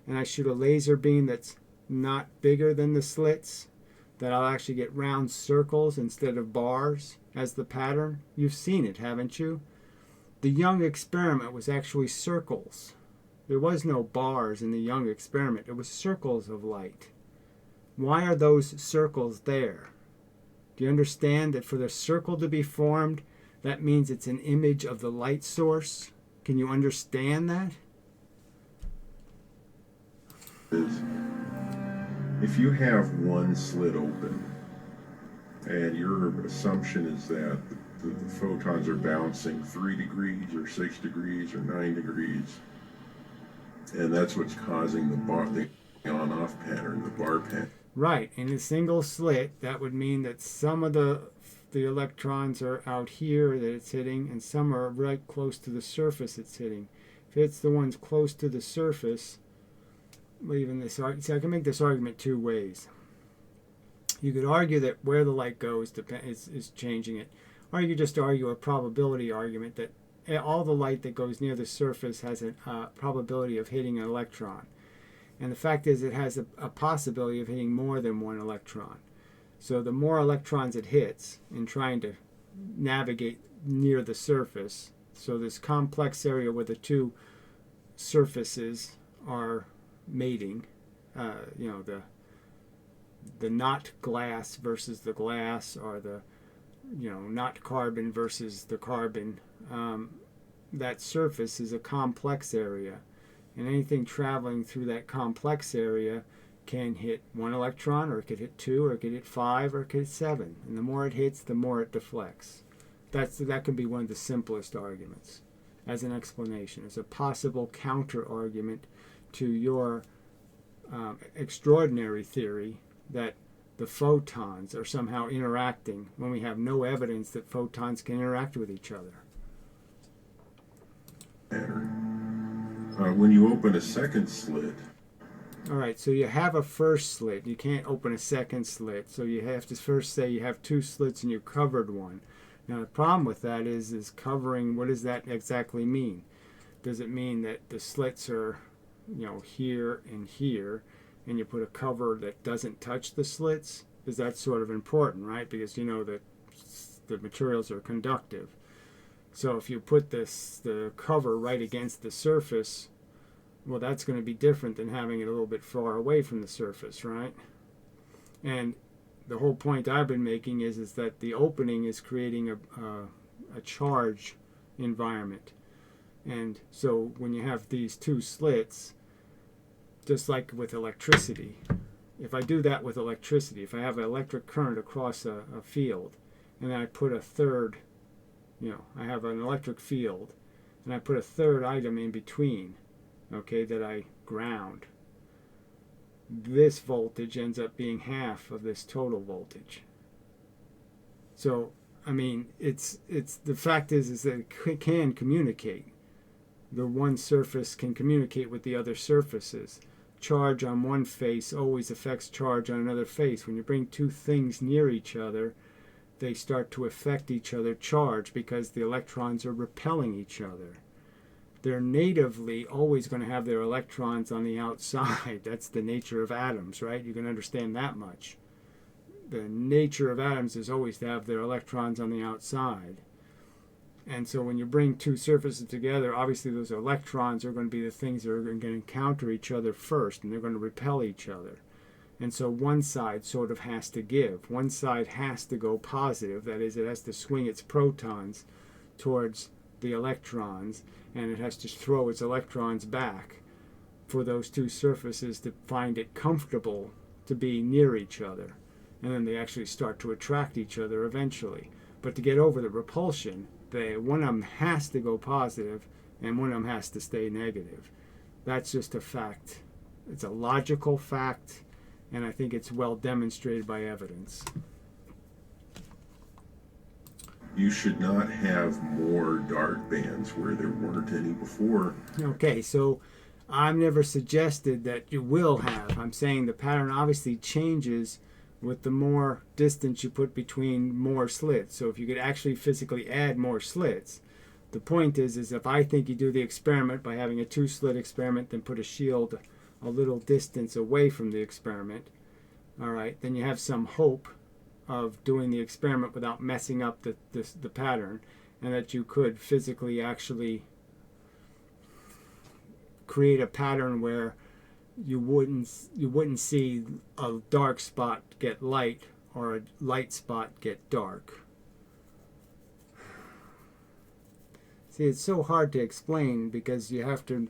[SPEAKER 1] and I shoot a laser beam that's not bigger than the slits, that I'll actually get round circles instead of bars as the pattern? You've seen it, haven't you? The Young experiment was actually circles. There was no bars in the Young experiment. It was circles of light. Why are those circles there? Do you understand that for the circle to be formed, that means it's an image of the light source? Can you understand that?
[SPEAKER 2] Is if you have one slit open, and your assumption is that the photons are bouncing 3 degrees or 6 degrees or 9 degrees, and that's what's causing the on-off pattern, the bar pattern.
[SPEAKER 1] Right. In a single slit, that would mean that some of the electrons are out here that it's hitting, and some are right close to the surface it's hitting. If it's the ones close to the surface, leaving this, see, I can make this argument two ways. You could argue that where the light goes is changing it. Or you could just argue a probability argument that all the light that goes near the surface has a probability of hitting an electron. And the fact is it has a possibility of hitting more than one electron. So the more electrons it hits in trying to navigate near the surface, so this complex area where the two surfaces are mating, the not glass versus the glass, or the not carbon versus the carbon, that surface is a complex area, and anything traveling through that complex area can hit one electron, or it could hit two, or it could hit five, or it could hit seven, and the more it hits, the more it deflects. That can be one of the simplest arguments as an explanation. It's a possible counter argument to your extraordinary theory that the photons are somehow interacting when we have no evidence that photons can interact with each other.
[SPEAKER 2] When you open a second slit.
[SPEAKER 1] All right, so you have a first slit. You can't open a second slit. So you have to first say you have two slits and you covered one. Now the problem with that is covering, what does that exactly mean? Does it mean that the slits are, here and here, and you put a cover that doesn't touch the slits? Because that's sort of important, right? Because you know that the materials are conductive. So if you put the cover right against the surface, well, that's going to be different than having it a little bit far away from the surface, right? And the whole point I've been making is that the opening is creating a charge environment. And so when you have these two slits, just like with electricity, if I do that with electricity, if I have an electric current across a field, and I put a third, I have an electric field, and I put a third item in between, that I ground, this voltage ends up being half of this total voltage. So, I mean, it's the fact is that it can communicate. The one surface can communicate with the other surfaces. Charge on one face always affects charge on another face. When you bring two things near each other, they start to affect each other charge because the electrons are repelling each other. They're natively always going to have their electrons on the outside. That's the nature of atoms, right? You can understand that much. The nature of atoms is always to have their electrons on the outside. And so when you bring two surfaces together, obviously those electrons are going to be the things that are going to encounter each other first, and they're going to repel each other. And so one side sort of has to give. One side has to go positive. That is, it has to swing its protons towards the electrons, and it has to throw its electrons back for those two surfaces to find it comfortable to be near each other. And then they actually start to attract each other eventually. But to get over the repulsion, one of them has to go positive and one of them has to stay negative. That's just a fact. It's a logical fact, and I think it's well demonstrated by evidence.
[SPEAKER 2] You should not have more dark bands where there weren't any before.
[SPEAKER 1] Okay, so I've never suggested that you will have. I'm saying the pattern obviously changes with the more distance you put between more slits. So if you could actually physically add more slits, the point is if I think you do the experiment by having a two-slit experiment, then put a shield a little distance away from the experiment, all right, then you have some hope of doing the experiment without messing up the pattern, and that you could physically actually create a pattern where you wouldn't see a dark spot get light or a light spot get dark. See, it's so hard to explain because you have to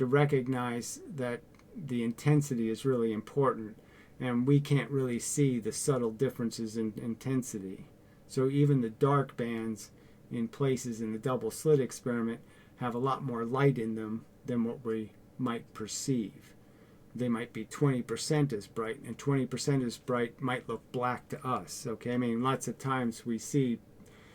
[SPEAKER 1] recognize that the intensity is really important, and we can't really see the subtle differences in intensity. So even the dark bands in places in the double slit experiment have a lot more light in them than what we might perceive. They might be 20% as bright, and 20% as bright might look black to us. Okay, I mean, lots of times we see,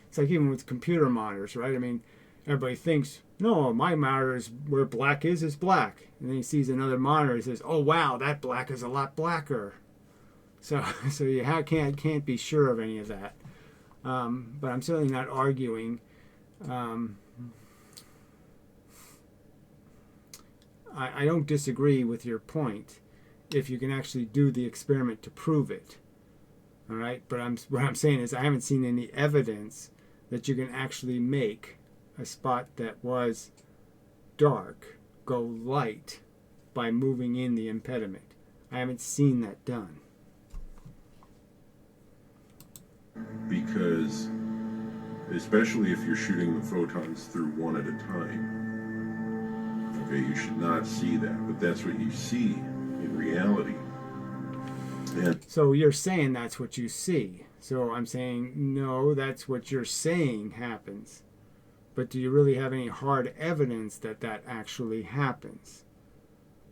[SPEAKER 1] it's like even with computer monitors, right? I mean, everybody thinks, no, my monitor is where black is black. And then he sees another monitor and says, oh wow, that black is a lot blacker. So you can't be sure of any of that. But I'm certainly not arguing. I don't disagree with your point if you can actually do the experiment to prove it. All right, but what I'm saying is I haven't seen any evidence that you can actually make a spot that was dark go light by moving in the impediment. I haven't seen that done.
[SPEAKER 2] Because, especially if you're shooting the photons through one at a time, okay, you should not see that, but that's what you see in reality. And
[SPEAKER 1] so you're saying that's what you see. So I'm saying, no, that's what you're saying happens. But do you really have any hard evidence that that actually happens?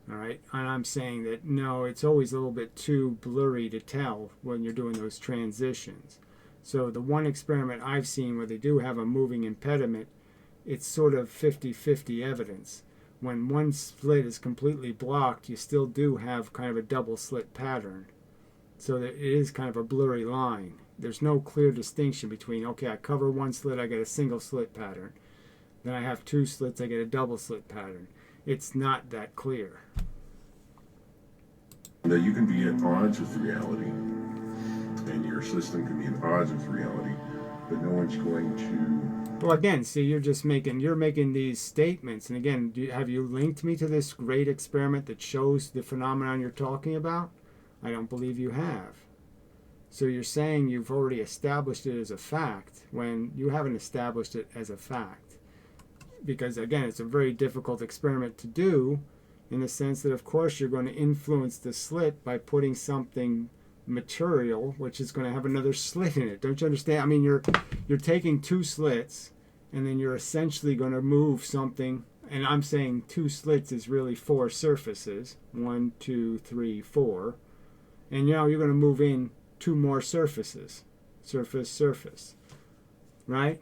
[SPEAKER 1] All right, and I'm saying that no, it's always a little bit too blurry to tell when you're doing those transitions. So the one experiment I've seen where they do have a moving impediment, it's sort of 50-50 evidence. When one slit is completely blocked, you still do have kind of a double slit pattern. So that it is kind of a blurry line. There's no clear distinction between, okay, I cover one slit, I get a single slit pattern. Then I have two slits, I get a double slit pattern. It's not that clear.
[SPEAKER 2] that you can be at odds with reality, and your system can be at odds with reality, but no one's going to.
[SPEAKER 1] Well, again, see, you're making these statements, and again, have you linked me to this great experiment that shows the phenomenon you're talking about? I don't believe you have. So you're saying you've already established it as a fact when you haven't established it as a fact. Because again, it's a very difficult experiment to do in the sense that, of course, you're going to influence the slit by putting something material which is going to have another slit in it. Don't you understand? I mean, you're taking two slits and then you're essentially going to move something, and I'm saying two slits is really four surfaces, 1, 2, 3, 4, and now you're going to move in two more surfaces, surface, right?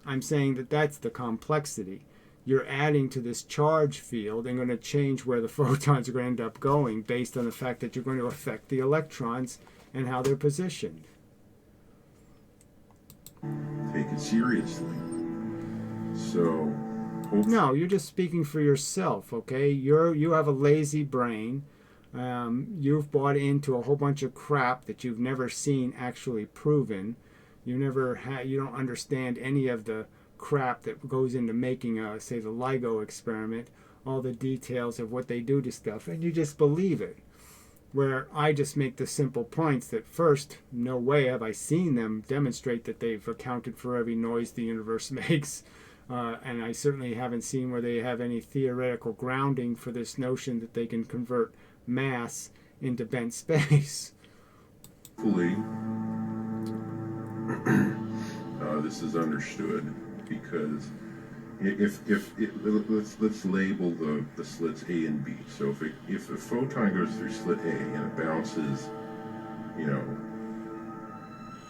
[SPEAKER 1] I'm saying that that's the complexity. You're adding to this charge field and going to change where the photons are going to end up going based on the fact that you're going to affect the electrons and how they're positioned.
[SPEAKER 2] Take it seriously. So,
[SPEAKER 1] no, you're just speaking for yourself, okay? You have a lazy brain. You've bought into a whole bunch of crap that you've never seen actually proven. You don't understand any of the crap that goes into making say the LIGO experiment, all the details of what they do to stuff, and you just believe it. Where I just make the simple points that first, no way have I seen them demonstrate that they've accounted for every noise the universe makes, and I certainly haven't seen where they have any theoretical grounding for this notion that they can convert mass into bent space.
[SPEAKER 2] Hopefully, this is understood, because let's label the slits A and B. So if a photon goes through slit A and it bounces,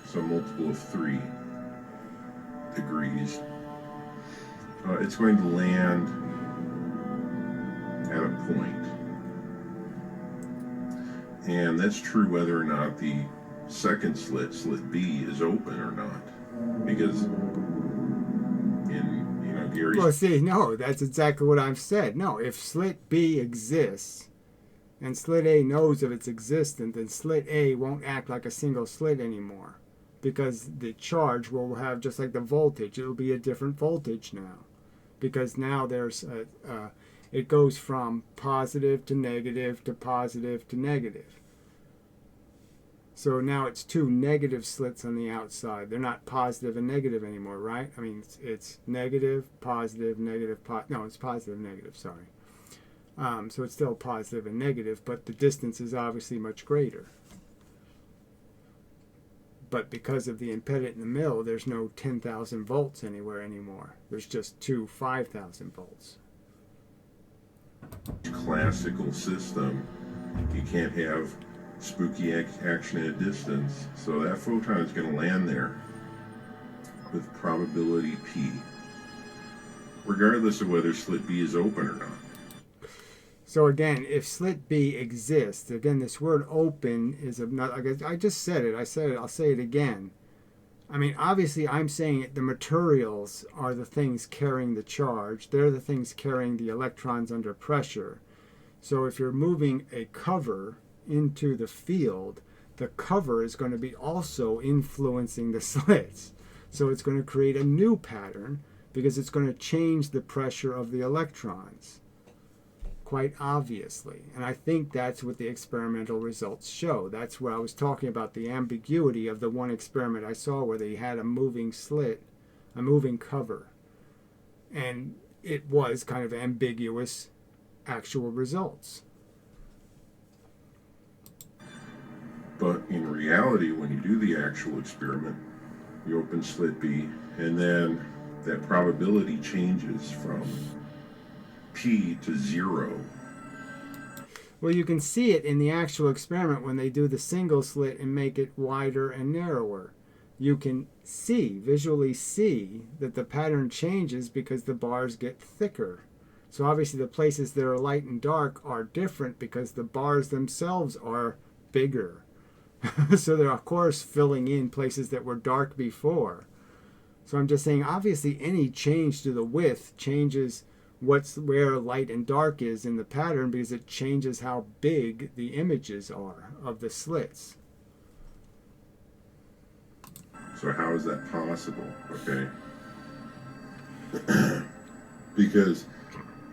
[SPEAKER 2] some multiple of 3 degrees, it's going to land at a point. And that's true whether or not the second slit B, is open or not. Because in Gary's...
[SPEAKER 1] Well, see, no, that's exactly what I've said. No, if slit B exists and slit A knows of its existence, then slit A won't act like a single slit anymore. Because the charge will have, just like the voltage, it'll be a different voltage now. Because now there's it goes from positive to negative to positive to negative. So now it's two negative slits on the outside. They're not positive and negative anymore, right? I mean, it's negative, positive, negative, no, it's positive, negative, sorry. So it's still positive and negative, but the distance is obviously much greater. But because of the impedance in the middle, there's no 10,000 volts anywhere anymore. There's just two 5,000 volts.
[SPEAKER 2] Classical system, you can't have spooky action at a distance, so that photon is going to land there with probability P, regardless of whether slit B is open or not.
[SPEAKER 1] So again, if slit B exists, again, this word open is I just said it. I'll say it again. I mean, obviously, I'm saying the materials are the things carrying the charge. They're the things carrying the electrons under pressure. So if you're moving a cover into the field, the cover is going to be also influencing the slits. So it's going to create a new pattern because it's going to change the pressure of the electrons, quite obviously. And I think that's what the experimental results show. That's where I was talking about the ambiguity of the one experiment I saw where they had a moving slit, a moving cover. And it was kind of ambiguous actual results.
[SPEAKER 2] But in reality, when you do the actual experiment, you open slit B, and then that probability changes from P to 0.
[SPEAKER 1] Well, you can see it in the actual experiment when they do the single slit and make it wider and narrower. You can visually see that the pattern changes because the bars get thicker. So obviously the places that are light and dark are different because the bars themselves are bigger. So they're, of course, filling in places that were dark before. So I'm just saying, obviously, any change to the width changes where light and dark is in the pattern because it changes how big the images are of the slits.
[SPEAKER 2] So how is that possible? Okay. Because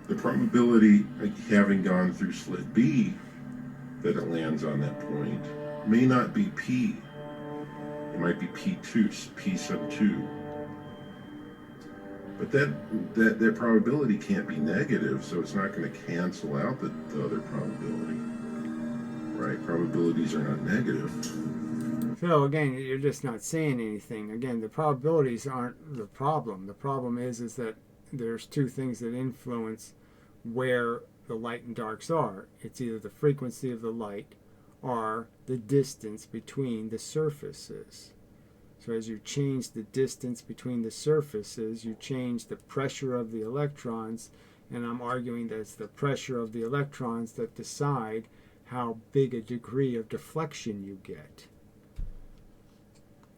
[SPEAKER 2] the probability of having gone through slit B that it lands on that point may not be P. It might be P2, P sub 2. But that probability can't be negative, so it's not going to cancel out the other probability. Right? Probabilities are not negative.
[SPEAKER 1] So again, you're just not saying anything. Again, the probabilities aren't the problem. The problem is that there's two things that influence where the light and darks are. It's either the frequency of the light or the distance between the surfaces. So as you change the distance between the surfaces, you change the pressure of the electrons, and I'm arguing that it's the pressure of the electrons that decide how big a degree of deflection you get.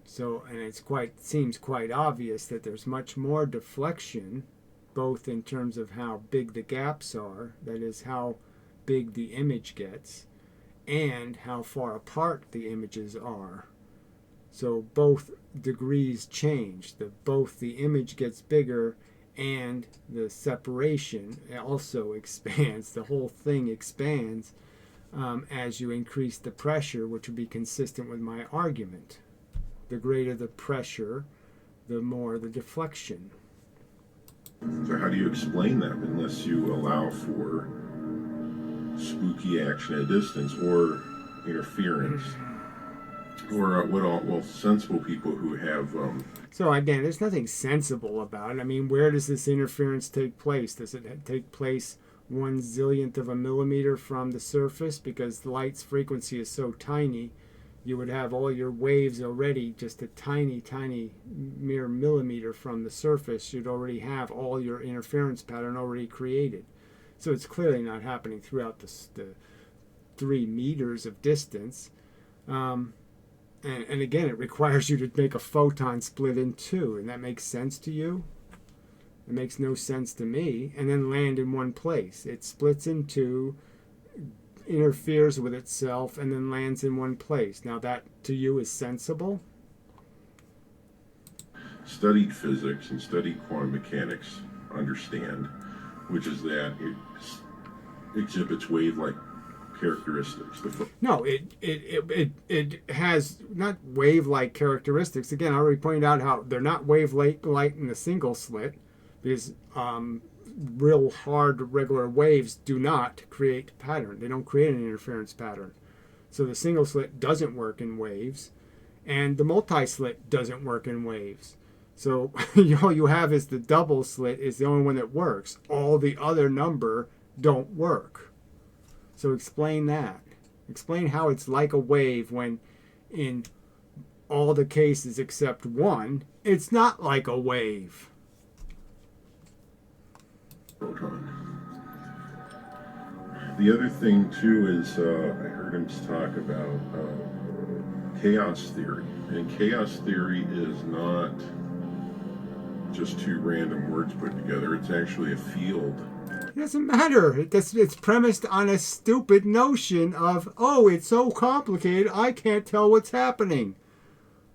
[SPEAKER 1] So, and it seems quite obvious that there's much more deflection, both in terms of how big the gaps are, that is how big the image gets, and how far apart the images are. So both degrees change. Both the image gets bigger and the separation also expands. The whole thing expands as you increase the pressure, which would be consistent with my argument. The greater the pressure, the more the deflection.
[SPEAKER 2] So how do you explain that unless you allow for spooky action at a distance or interference? Or sensible people who have...
[SPEAKER 1] So again, there's nothing sensible about it. I mean, where does this interference take place? Does it take place 1/zillionth of a millimeter from the surface? Because the light's frequency is so tiny, you would have all your waves already just a tiny, tiny mere millimeter from the surface. You'd already have all your interference pattern already created. So it's clearly not happening throughout the 3 meters of distance. And again, it requires you to make a photon split in 2. And that makes sense to you? It makes no sense to me. And then land in one place. It splits in 2, interferes with itself, and then lands in one place. Now that, to you, is sensible?
[SPEAKER 2] Studied physics and studied quantum mechanics understand, which is that it exhibits wave-like characteristics.
[SPEAKER 1] No, it has not wave-like characteristics. Again, I already pointed out how they're not wave-like in the single slit, because real hard regular waves do not create pattern. They don't create an interference pattern. So the single slit doesn't work in waves, and the multi-slit doesn't work in waves. So all you have is the double slit is the only one that works. All the other number don't work. So explain that. Explain how it's like a wave when in all the cases except one, it's not like a wave.
[SPEAKER 2] The other thing too is I heard him talk about chaos theory, and chaos theory is not just two random words put together. It's actually a field.
[SPEAKER 1] It doesn't matter. It's premised on a stupid notion of, oh, it's so complicated, I can't tell what's happening.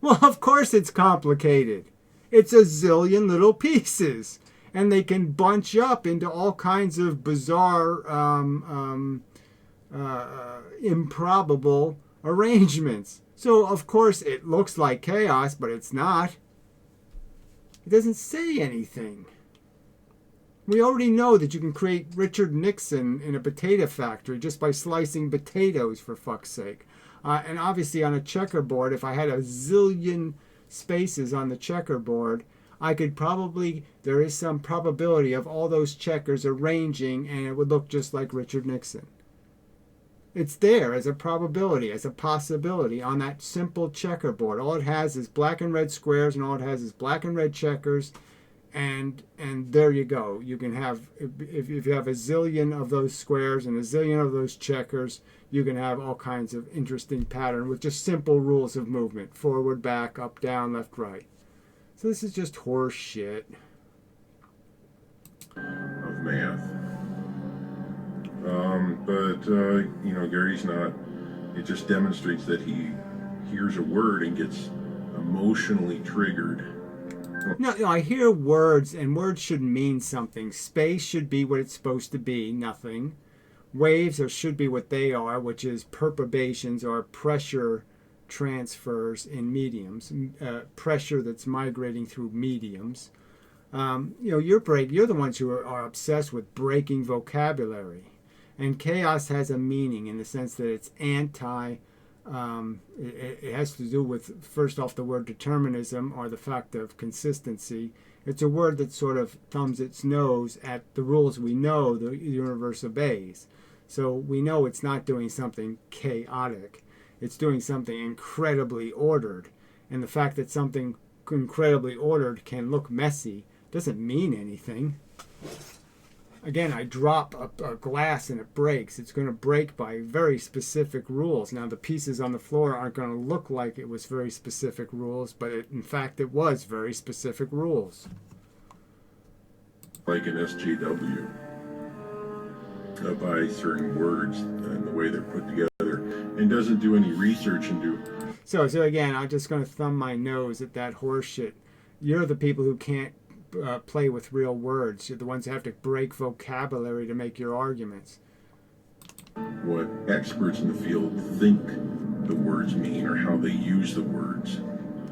[SPEAKER 1] Well, of course it's complicated. It's a zillion little pieces, and they can bunch up into all kinds of bizarre, improbable arrangements. So, of course, it looks like chaos, but it's not. It doesn't say anything. We already know that you can create Richard Nixon in a potato factory just by slicing potatoes, for fuck's sake. And obviously on a checkerboard, if I had a zillion spaces on the checkerboard, I could probably, there is some probability of all those checkers arranging and it would look just like Richard Nixon. It's there as a probability, as a possibility on that simple checkerboard. All it has is black and red squares, and all it has is black and red checkers. And there you go. You can have, if you have a zillion of those squares and a zillion of those checkers, you can have all kinds of interesting pattern with just simple rules of movement. Forward, back, up, down, left, right. So this is just horse shit.
[SPEAKER 2] Of math. Gary's not, it just demonstrates that he hears a word and gets emotionally triggered.
[SPEAKER 1] No, I hear words, and words should mean something. Space should be what it's supposed to be, nothing. Waves should be what they are, which is perturbations or pressure transfers in mediums, pressure that's migrating through mediums. You're the ones who are obsessed with breaking vocabulary. And chaos has a meaning in the sense that it's anti. It has to do with, first off, the word determinism, or the fact of consistency. It's a word that sort of thumbs its nose at the rules we know the universe obeys. So we know it's not doing something chaotic. It's doing something incredibly ordered. And the fact that something incredibly ordered can look messy doesn't mean anything. Again, I drop a glass and it breaks. It's going to break by very specific rules. Now, the pieces on the floor aren't going to look like it was very specific rules, but in fact, it was very specific rules.
[SPEAKER 2] Like an SJW, by certain words and the way they're put together, and doesn't do any research into.
[SPEAKER 1] So again, I'm just going to thumb my nose at that horse shit. You're the people who can't play with real words. You're the ones who have to break vocabulary to make your arguments.
[SPEAKER 2] What experts in the field think the words mean, or how they use the words.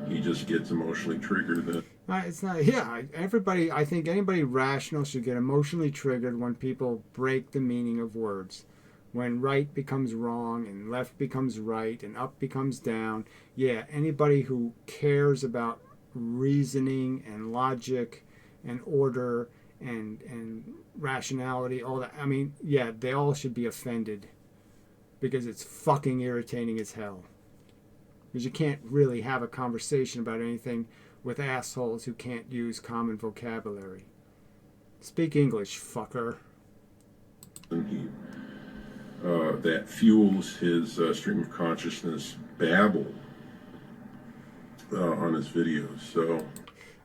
[SPEAKER 2] He just gets emotionally triggered.
[SPEAKER 1] It's not. Yeah, everybody. I think anybody rational should get emotionally triggered when people break the meaning of words. When right becomes wrong and left becomes right and up becomes down. Yeah, anybody who cares about reasoning and logic and order and rationality, all that. I mean, yeah, they all should be offended because it's fucking irritating as hell. Because you can't really have a conversation about anything with assholes who can't use common vocabulary. Speak English, fucker.
[SPEAKER 2] And that fuels his stream of consciousness babble on his videos. So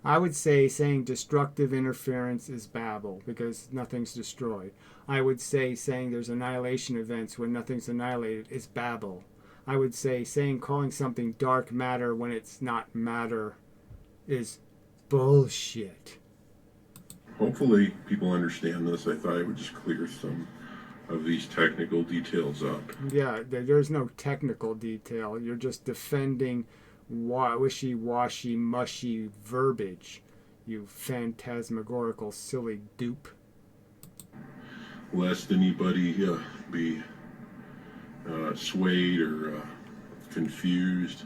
[SPEAKER 1] I would say saying destructive interference is babble because nothing's destroyed. I would say saying there's annihilation events when nothing's annihilated is babble. I would say saying calling something dark matter when it's not matter is bullshit.
[SPEAKER 2] Hopefully people understand this. I thought I would just clear some of these technical details up.
[SPEAKER 1] Yeah, there's no technical detail. You're just defending wishy-washy, mushy verbiage, you phantasmagorical, silly dupe.
[SPEAKER 2] Lest anybody be swayed or confused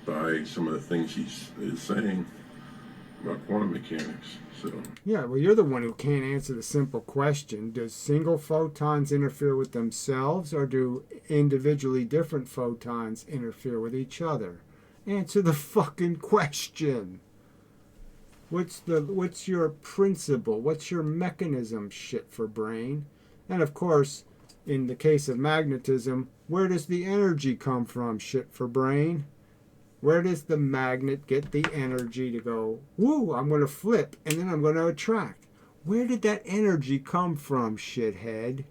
[SPEAKER 2] by some of the things he's saying about quantum mechanics. So
[SPEAKER 1] yeah, well, you're the one who can't answer the simple question: does single photons interfere with themselves, or do individually different photons interfere with each other? Answer the fucking question. What's your principle? What's your mechanism, shit for brain? And of course, in the case of magnetism, where does the energy come from, shit for brain? Where does the magnet get the energy to go, woo, I'm going to flip, and then I'm going to attract? Where did that energy come from, shithead?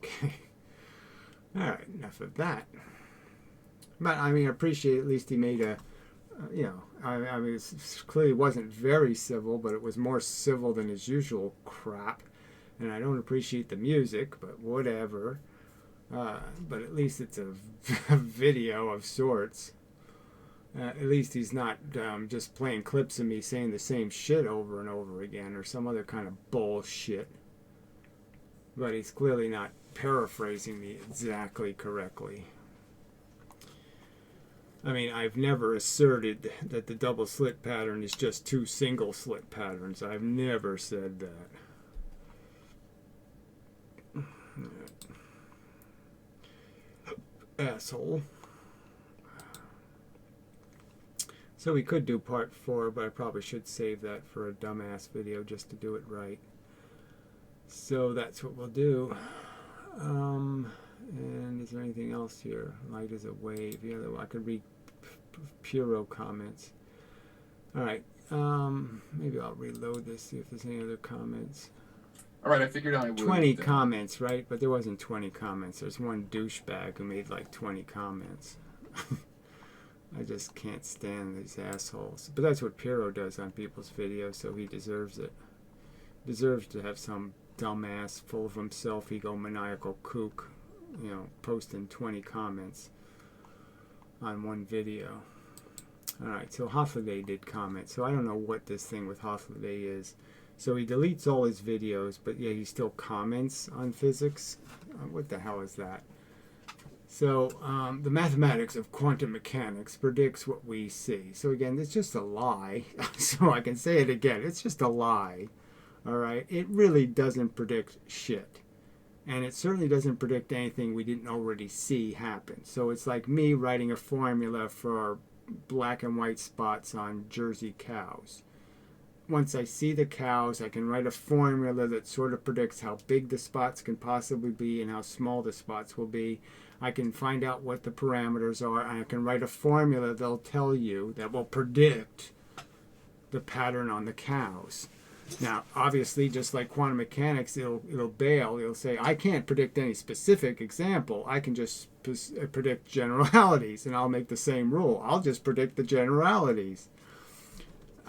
[SPEAKER 1] Okay. All right, enough of that. But, I mean, I appreciate at least he made a, I mean, it clearly wasn't very civil, but it was more civil than his usual crap. And I don't appreciate the music, but whatever. But at least it's a video of sorts. At least he's not just playing clips of me saying the same shit over and over again or some other kind of bullshit. But he's clearly not paraphrasing me exactly correctly. I mean, I've never asserted that the double slit pattern is just two single slit patterns. I've never said that. Asshole. So we could do part 4, but I probably should save that for a dumbass video just to do it right. So that's what we'll do. And is there anything else here? Light as a wave. Yeah, I could read Puro comments. Alright. Maybe I'll reload this, see if there's any other comments.
[SPEAKER 3] Alright, I figured I would.
[SPEAKER 1] 20 comments, right? But there wasn't 20 comments. There's one douchebag who made like 20 comments. I just can't stand these assholes. But that's what Puro does on people's videos, so he deserves it. Deserves to have some dumbass full of himself, egomaniacal kook, posting 20 comments on one video. Alright, so Hoffladay did comment. So I don't know what this thing with Hoffladay is. So he deletes all his videos, but yeah, he still comments on physics. What the hell is that? So the mathematics of quantum mechanics predicts what we see. So again, it's just a lie. So I can say it again. It's just a lie. Alright? It really doesn't predict shit. And it certainly doesn't predict anything we didn't already see happen. So it's like me writing a formula for black and white spots on Jersey cows. Once I see the cows, I can write a formula that sort of predicts how big the spots can possibly be and how small the spots will be. I can find out what the parameters are, and I can write a formula that'll tell you, that will predict the pattern on the cows. Now, obviously, just like quantum mechanics, it'll bail. It'll say, I can't predict any specific example. I can just predict generalities, and I'll make the same rule. I'll just predict the generalities.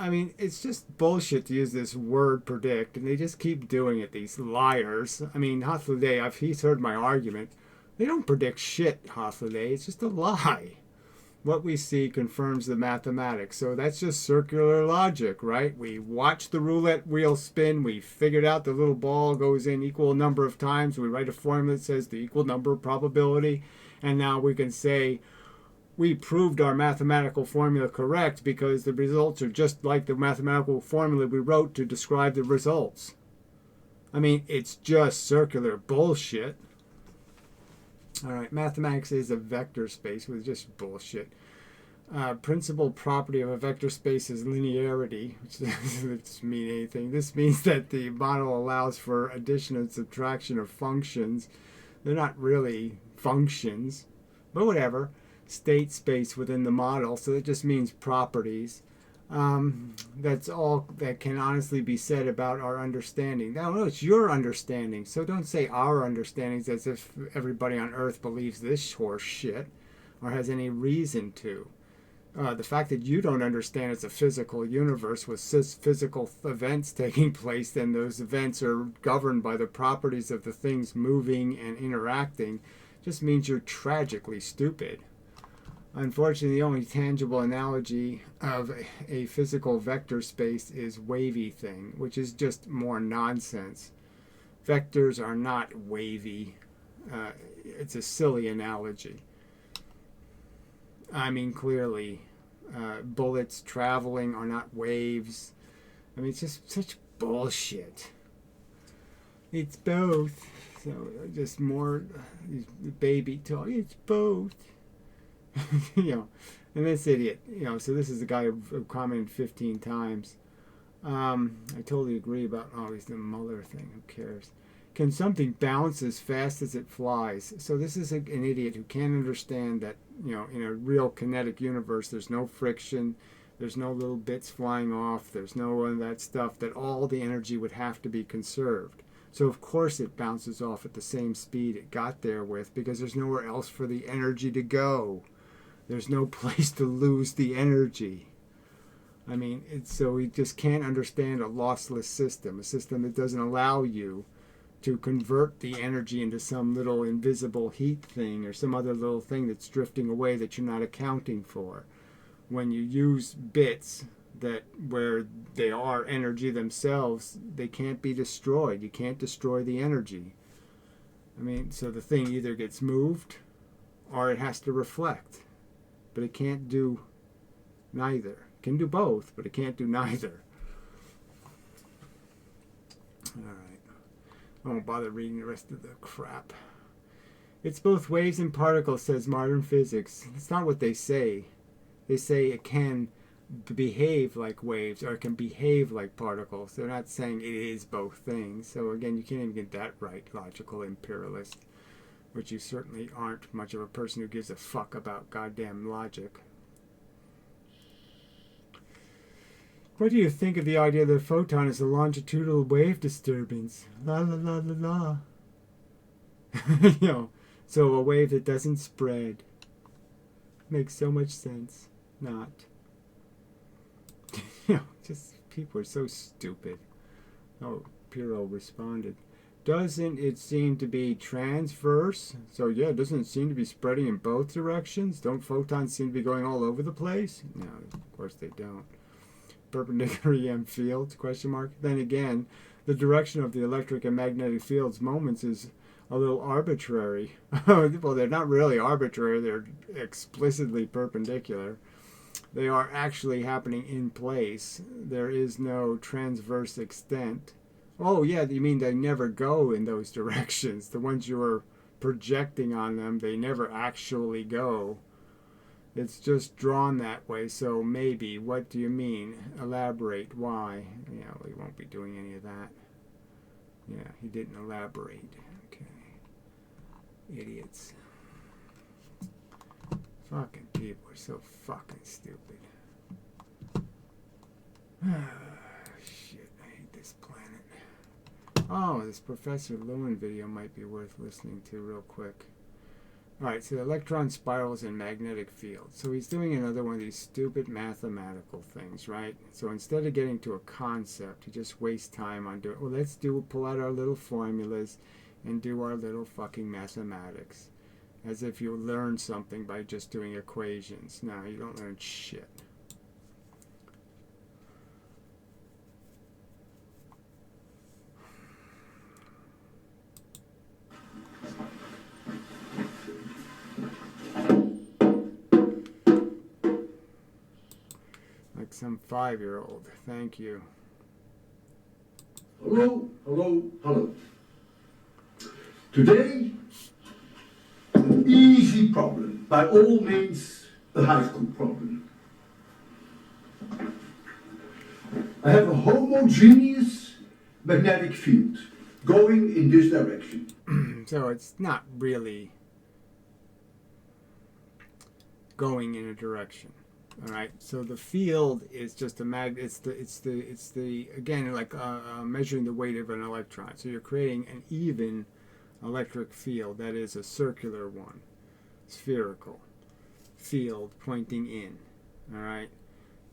[SPEAKER 1] I mean, it's just bullshit to use this word predict, and they just keep doing it, these liars. I mean, Hoffladay, he's heard my argument. They don't predict shit, Hoffladay. It's just a lie. What we see confirms the mathematics. So that's just circular logic, right? We watch the roulette wheel spin. We figured out the little ball goes in equal number of times. We write a formula that says the equal number of probability. And now we can say, we proved our mathematical formula correct because the results are just like the mathematical formula we wrote to describe the results. I mean, it's just circular bullshit. Alright, mathematics is a vector space, which is just bullshit. Principal property of a vector space is linearity, which doesn't mean anything. This means that the model allows for addition and subtraction of functions. They're not really functions, but whatever. State space within the model, so it just means properties. That's all that can honestly be said about our understanding. Now, no, it's your understanding, so don't say our understandings as if everybody on Earth believes this horse shit or has any reason to. The fact that you don't understand it's a physical universe with physical events taking place, and those events are governed by the properties of the things moving and interacting, just means you're tragically stupid. Unfortunately, the only tangible analogy of a physical vector space is wavy thing, which is just more nonsense. Vectors are not wavy. It's a silly analogy. I mean, clearly, bullets traveling are not waves. I mean, it's just such bullshit. It's both. So, just more baby talk. It's both. And this idiot, so this is the guy who commented 15 times. I totally agree about always the Muller thing. Who cares? Can something bounce as fast as it flies? So this is an idiot who can't understand that, in a real kinetic universe, there's no friction, there's no little bits flying off, there's no of that stuff, that all the energy would have to be conserved. So of course it bounces off at the same speed it got there with, because there's nowhere else for the energy to go. There's no place to lose the energy. I mean, so we just can't understand a lossless system, a system that doesn't allow you to convert the energy into some little invisible heat thing or some other little thing that's drifting away that you're not accounting for. When you use bits that where they are energy themselves, they can't be destroyed. You can't destroy the energy. I mean, so the thing either gets moved or it has to reflect. But it can't do neither. It can do both, but it can't do neither. All right. I won't bother reading the rest of the crap. It's both waves and particles, says modern physics. It's not what they say. They say it can behave like waves or it can behave like particles. They're not saying it is both things. So again, you can't even get that right, logical imperialist. Which you certainly aren't much of a person who gives a fuck about goddamn logic. What do you think of the idea that a photon is a longitudinal wave disturbance? La la la la la. So a wave that doesn't spread. Makes so much sense. Not. Just people are so stupid. Oh, Pirro responded. Doesn't it seem to be transverse? So yeah, doesn't it seem to be spreading in both directions? Don't photons seem to be going all over the place? No, of course they don't. Perpendicular EM fields, question mark. Then again, the direction of the electric and magnetic fields moments is a little arbitrary. Well, they're not really arbitrary, they're explicitly perpendicular. They are actually happening in place. There is no transverse extent. Oh, yeah, you mean they never go in those directions. The ones you are projecting on them, they never actually go. It's just drawn that way, so maybe. What do you mean? Elaborate. Why? Yeah, we won't be doing any of that. Yeah, he didn't elaborate. Okay. Idiots. Fucking people are so fucking stupid. Shit, I hate this planet. Oh, this Professor Lewin video might be worth listening to real quick. Alright, so electron spirals in magnetic fields. So he's doing another one of these stupid mathematical things, right? So instead of getting to a concept, he just wastes time on doing, well, let's pull out our little formulas and do our little fucking mathematics. As if you learn something by just doing equations. No, you don't learn shit. Like some 5-year-old. Thank you.
[SPEAKER 4] Hello, hello, hello. Today, an easy problem. By all means, a high school problem. I have a homogeneous magnetic field going in this direction.
[SPEAKER 1] So it's not really going in a direction. All right. So the field is just a magnet. It's the again like measuring the weight of an electron. So you're creating an even electric field that is a circular one, spherical field pointing in. all right,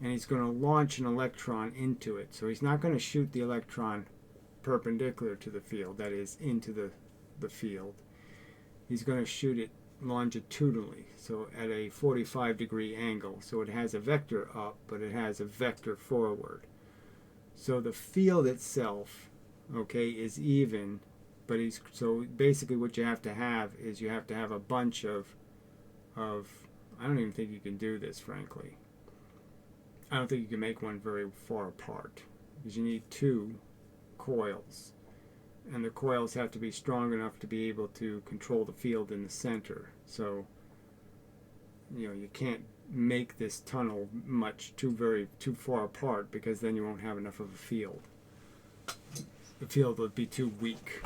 [SPEAKER 1] and he's going to launch an electron into it. So he's not going to shoot the electron perpendicular to the field, that is, into the field. He's going to shoot it longitudinally, so at a 45-degree angle. So it has a vector up, but it has a vector forward. So the field itself, okay, is even, but so basically what you have to have is you have to have a bunch of I don't even think you can do this, frankly. I don't think you can make one very far apart, because you need two coils, and the coils have to be strong enough to be able to control the field in the center. So you can't make this tunnel too far apart, because then you won't have enough of a field. The field would be too weak.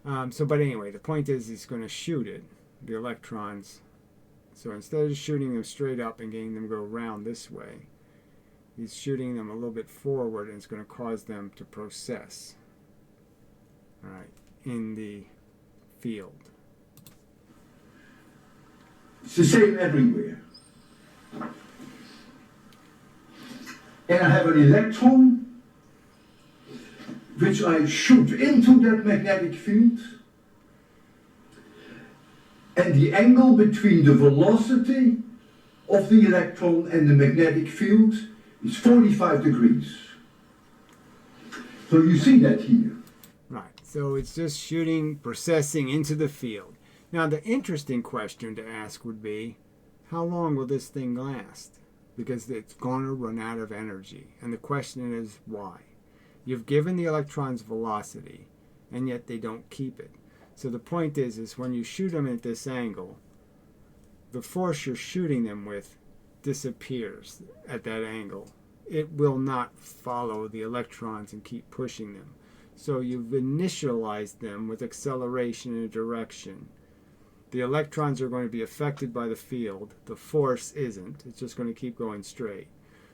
[SPEAKER 1] But anyway, the point is he's going to shoot it, the electrons. So instead of shooting them straight up and getting them to go around this way, he's shooting them a little bit forward, and it's going to cause them to process, all right, in the field.
[SPEAKER 4] It's the same everywhere. And I have an electron which I shoot into that magnetic field, and the angle between the velocity of the electron and the magnetic field is 45 degrees. So you see that here.
[SPEAKER 1] Right, so it's just shooting, processing into the field. Now the interesting question to ask would be, how long will this thing last? Because it's going to run out of energy. And the question is, why? You've given the electrons velocity, and yet they don't keep it. So the point is when you shoot them at this angle, the force you're shooting them with disappears at that angle. It will not follow the electrons and keep pushing them. So you've initialized them with acceleration and direction. The electrons are going to be affected by the field. The force isn't. It's just going to keep going straight.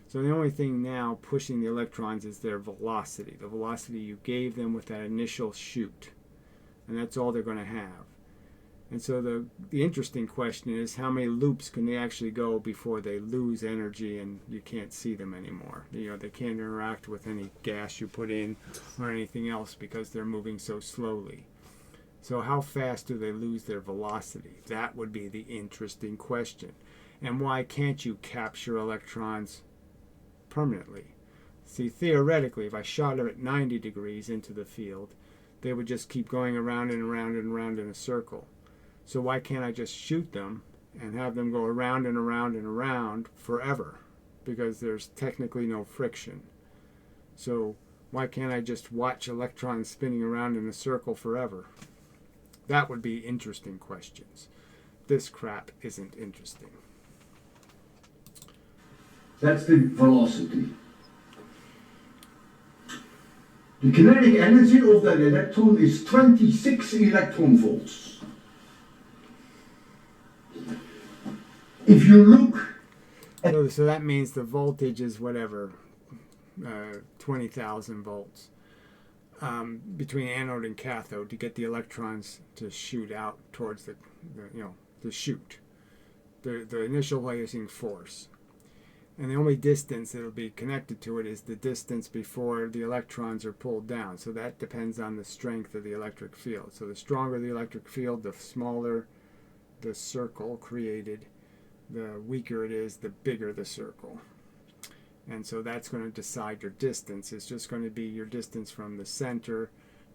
[SPEAKER 1] So the only thing now pushing the electrons is their velocity, the velocity you gave them with that initial shoot. And that's all they're going to have. And so the interesting question is, how many loops can they actually go before they lose energy and you can't see them anymore? They can't interact with any gas you put in or anything else because they're moving so slowly. So how fast do they lose their velocity? That would be the interesting question. And why can't you capture electrons permanently? See, theoretically, if I shot them at 90 degrees into the field, they would just keep going around and around and around in a circle. So why can't I just shoot them and have them go around and around and around forever? Because there's technically no friction. So why can't I just watch electrons spinning around in a circle forever? That would be interesting questions. This crap isn't interesting.
[SPEAKER 4] That's the velocity. The kinetic energy of that electron is 26 electron volts. If you look at...
[SPEAKER 1] So that means the voltage is whatever, 20,000 volts between anode and cathode to get the electrons to shoot out towards the shoot. The initial laser force. And the only distance that will be connected to it is the distance before the electrons are pulled down. So that depends on the strength of the electric field. So the stronger the electric field, the smaller the circle created. The weaker it is, the bigger the circle. And so that's going to decide your distance. It's just going to be your distance from the center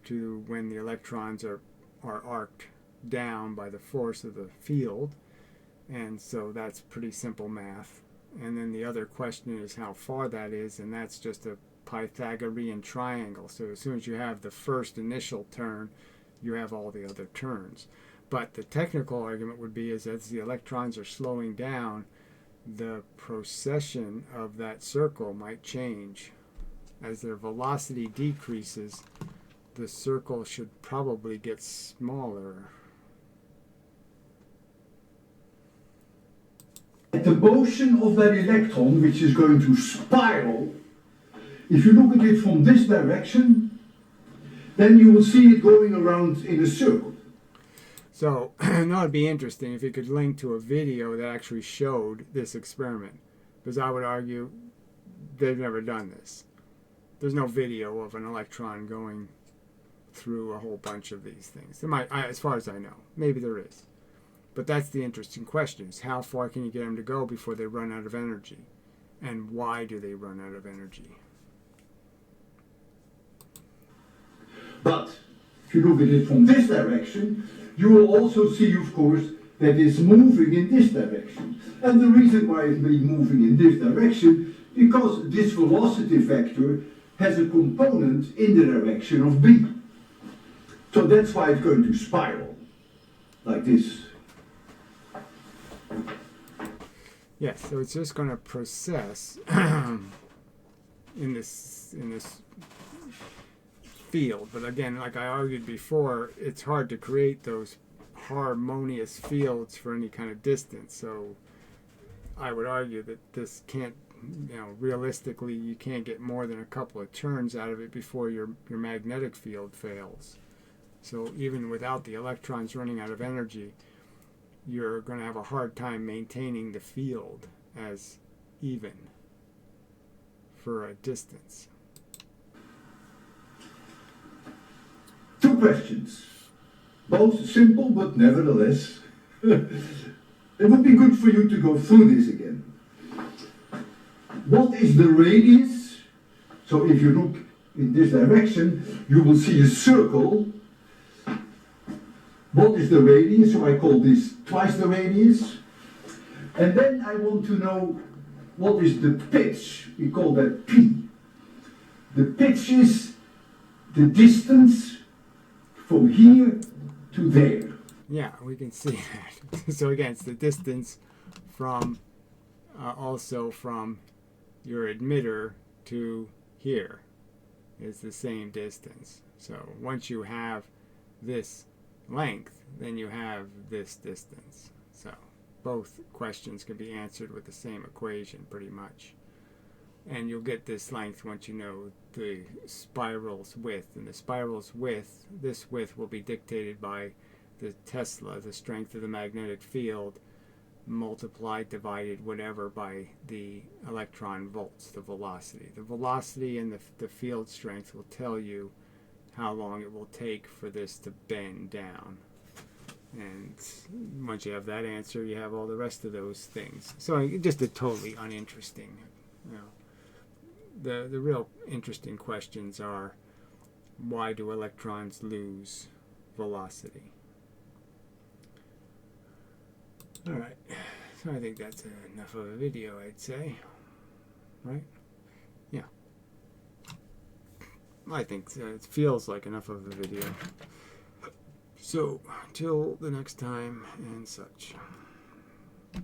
[SPEAKER 1] to when the electrons are arced down by the force of the field. And so that's pretty simple math. And then the other question is how far that is, and that's just a Pythagorean triangle. So as soon as you have the first initial turn, you have all the other turns. But the technical argument would be is as the electrons are slowing down, the precession of that circle might change. As their velocity decreases, the circle should probably get smaller.
[SPEAKER 4] The motion of that electron, which is going to spiral, if you look at it from this direction, then you will see it going around in a circle.
[SPEAKER 1] So no, it'd be interesting if you could link to a video that actually showed this experiment, because I would argue they've never done this. There's no video of an electron going through a whole bunch of these things. There might, as far as I know, maybe there is. But that's the interesting question: is how far can you get them to go before they run out of energy, and why do they run out of energy?
[SPEAKER 4] But if you look at it from this direction, you will also see, of course, that it's moving in this direction. And the reason why it's moving in this direction, because this velocity vector has a component in the direction of b. So that's why it's going to spiral, like this.
[SPEAKER 1] Yes, so it's just going to process in this field. But again, like I argued before, it's hard to create those harmonious fields for any kind of distance. So I would argue that this can't, realistically, you can't get more than a couple of turns out of it before your magnetic field fails. So even without the electrons running out of energy, you're going to have a hard time maintaining the field as even for a distance.
[SPEAKER 4] Two questions, both simple but nevertheless. It would be good for you to go through this again. What is the radius? So if you look in this direction, you will see a circle. What is the radius? So I call this twice the radius. And then I want to know what is the pitch. We call that P. The pitch is the distance from here to there.
[SPEAKER 1] Yeah, we can see that. So again, it's the distance from, also from your emitter to here is the same distance. So once you have this length, then you have this distance. So both questions can be answered with the same equation pretty much. And you'll get this length once you know the spiral's width. And the spiral's width, this width will be dictated by the Tesla, the strength of the magnetic field, multiplied, divided, whatever, by the electron volts, the velocity. The velocity and the field strength will tell you how long it will take for this to bend down. And once you have that answer, you have all the rest of those things. So just a totally uninteresting, the real interesting questions are, why do electrons lose velocity? All right, so I think that's enough of a video, I'd say, right? Yeah. I think it feels like enough of a video. So, till the next time and such.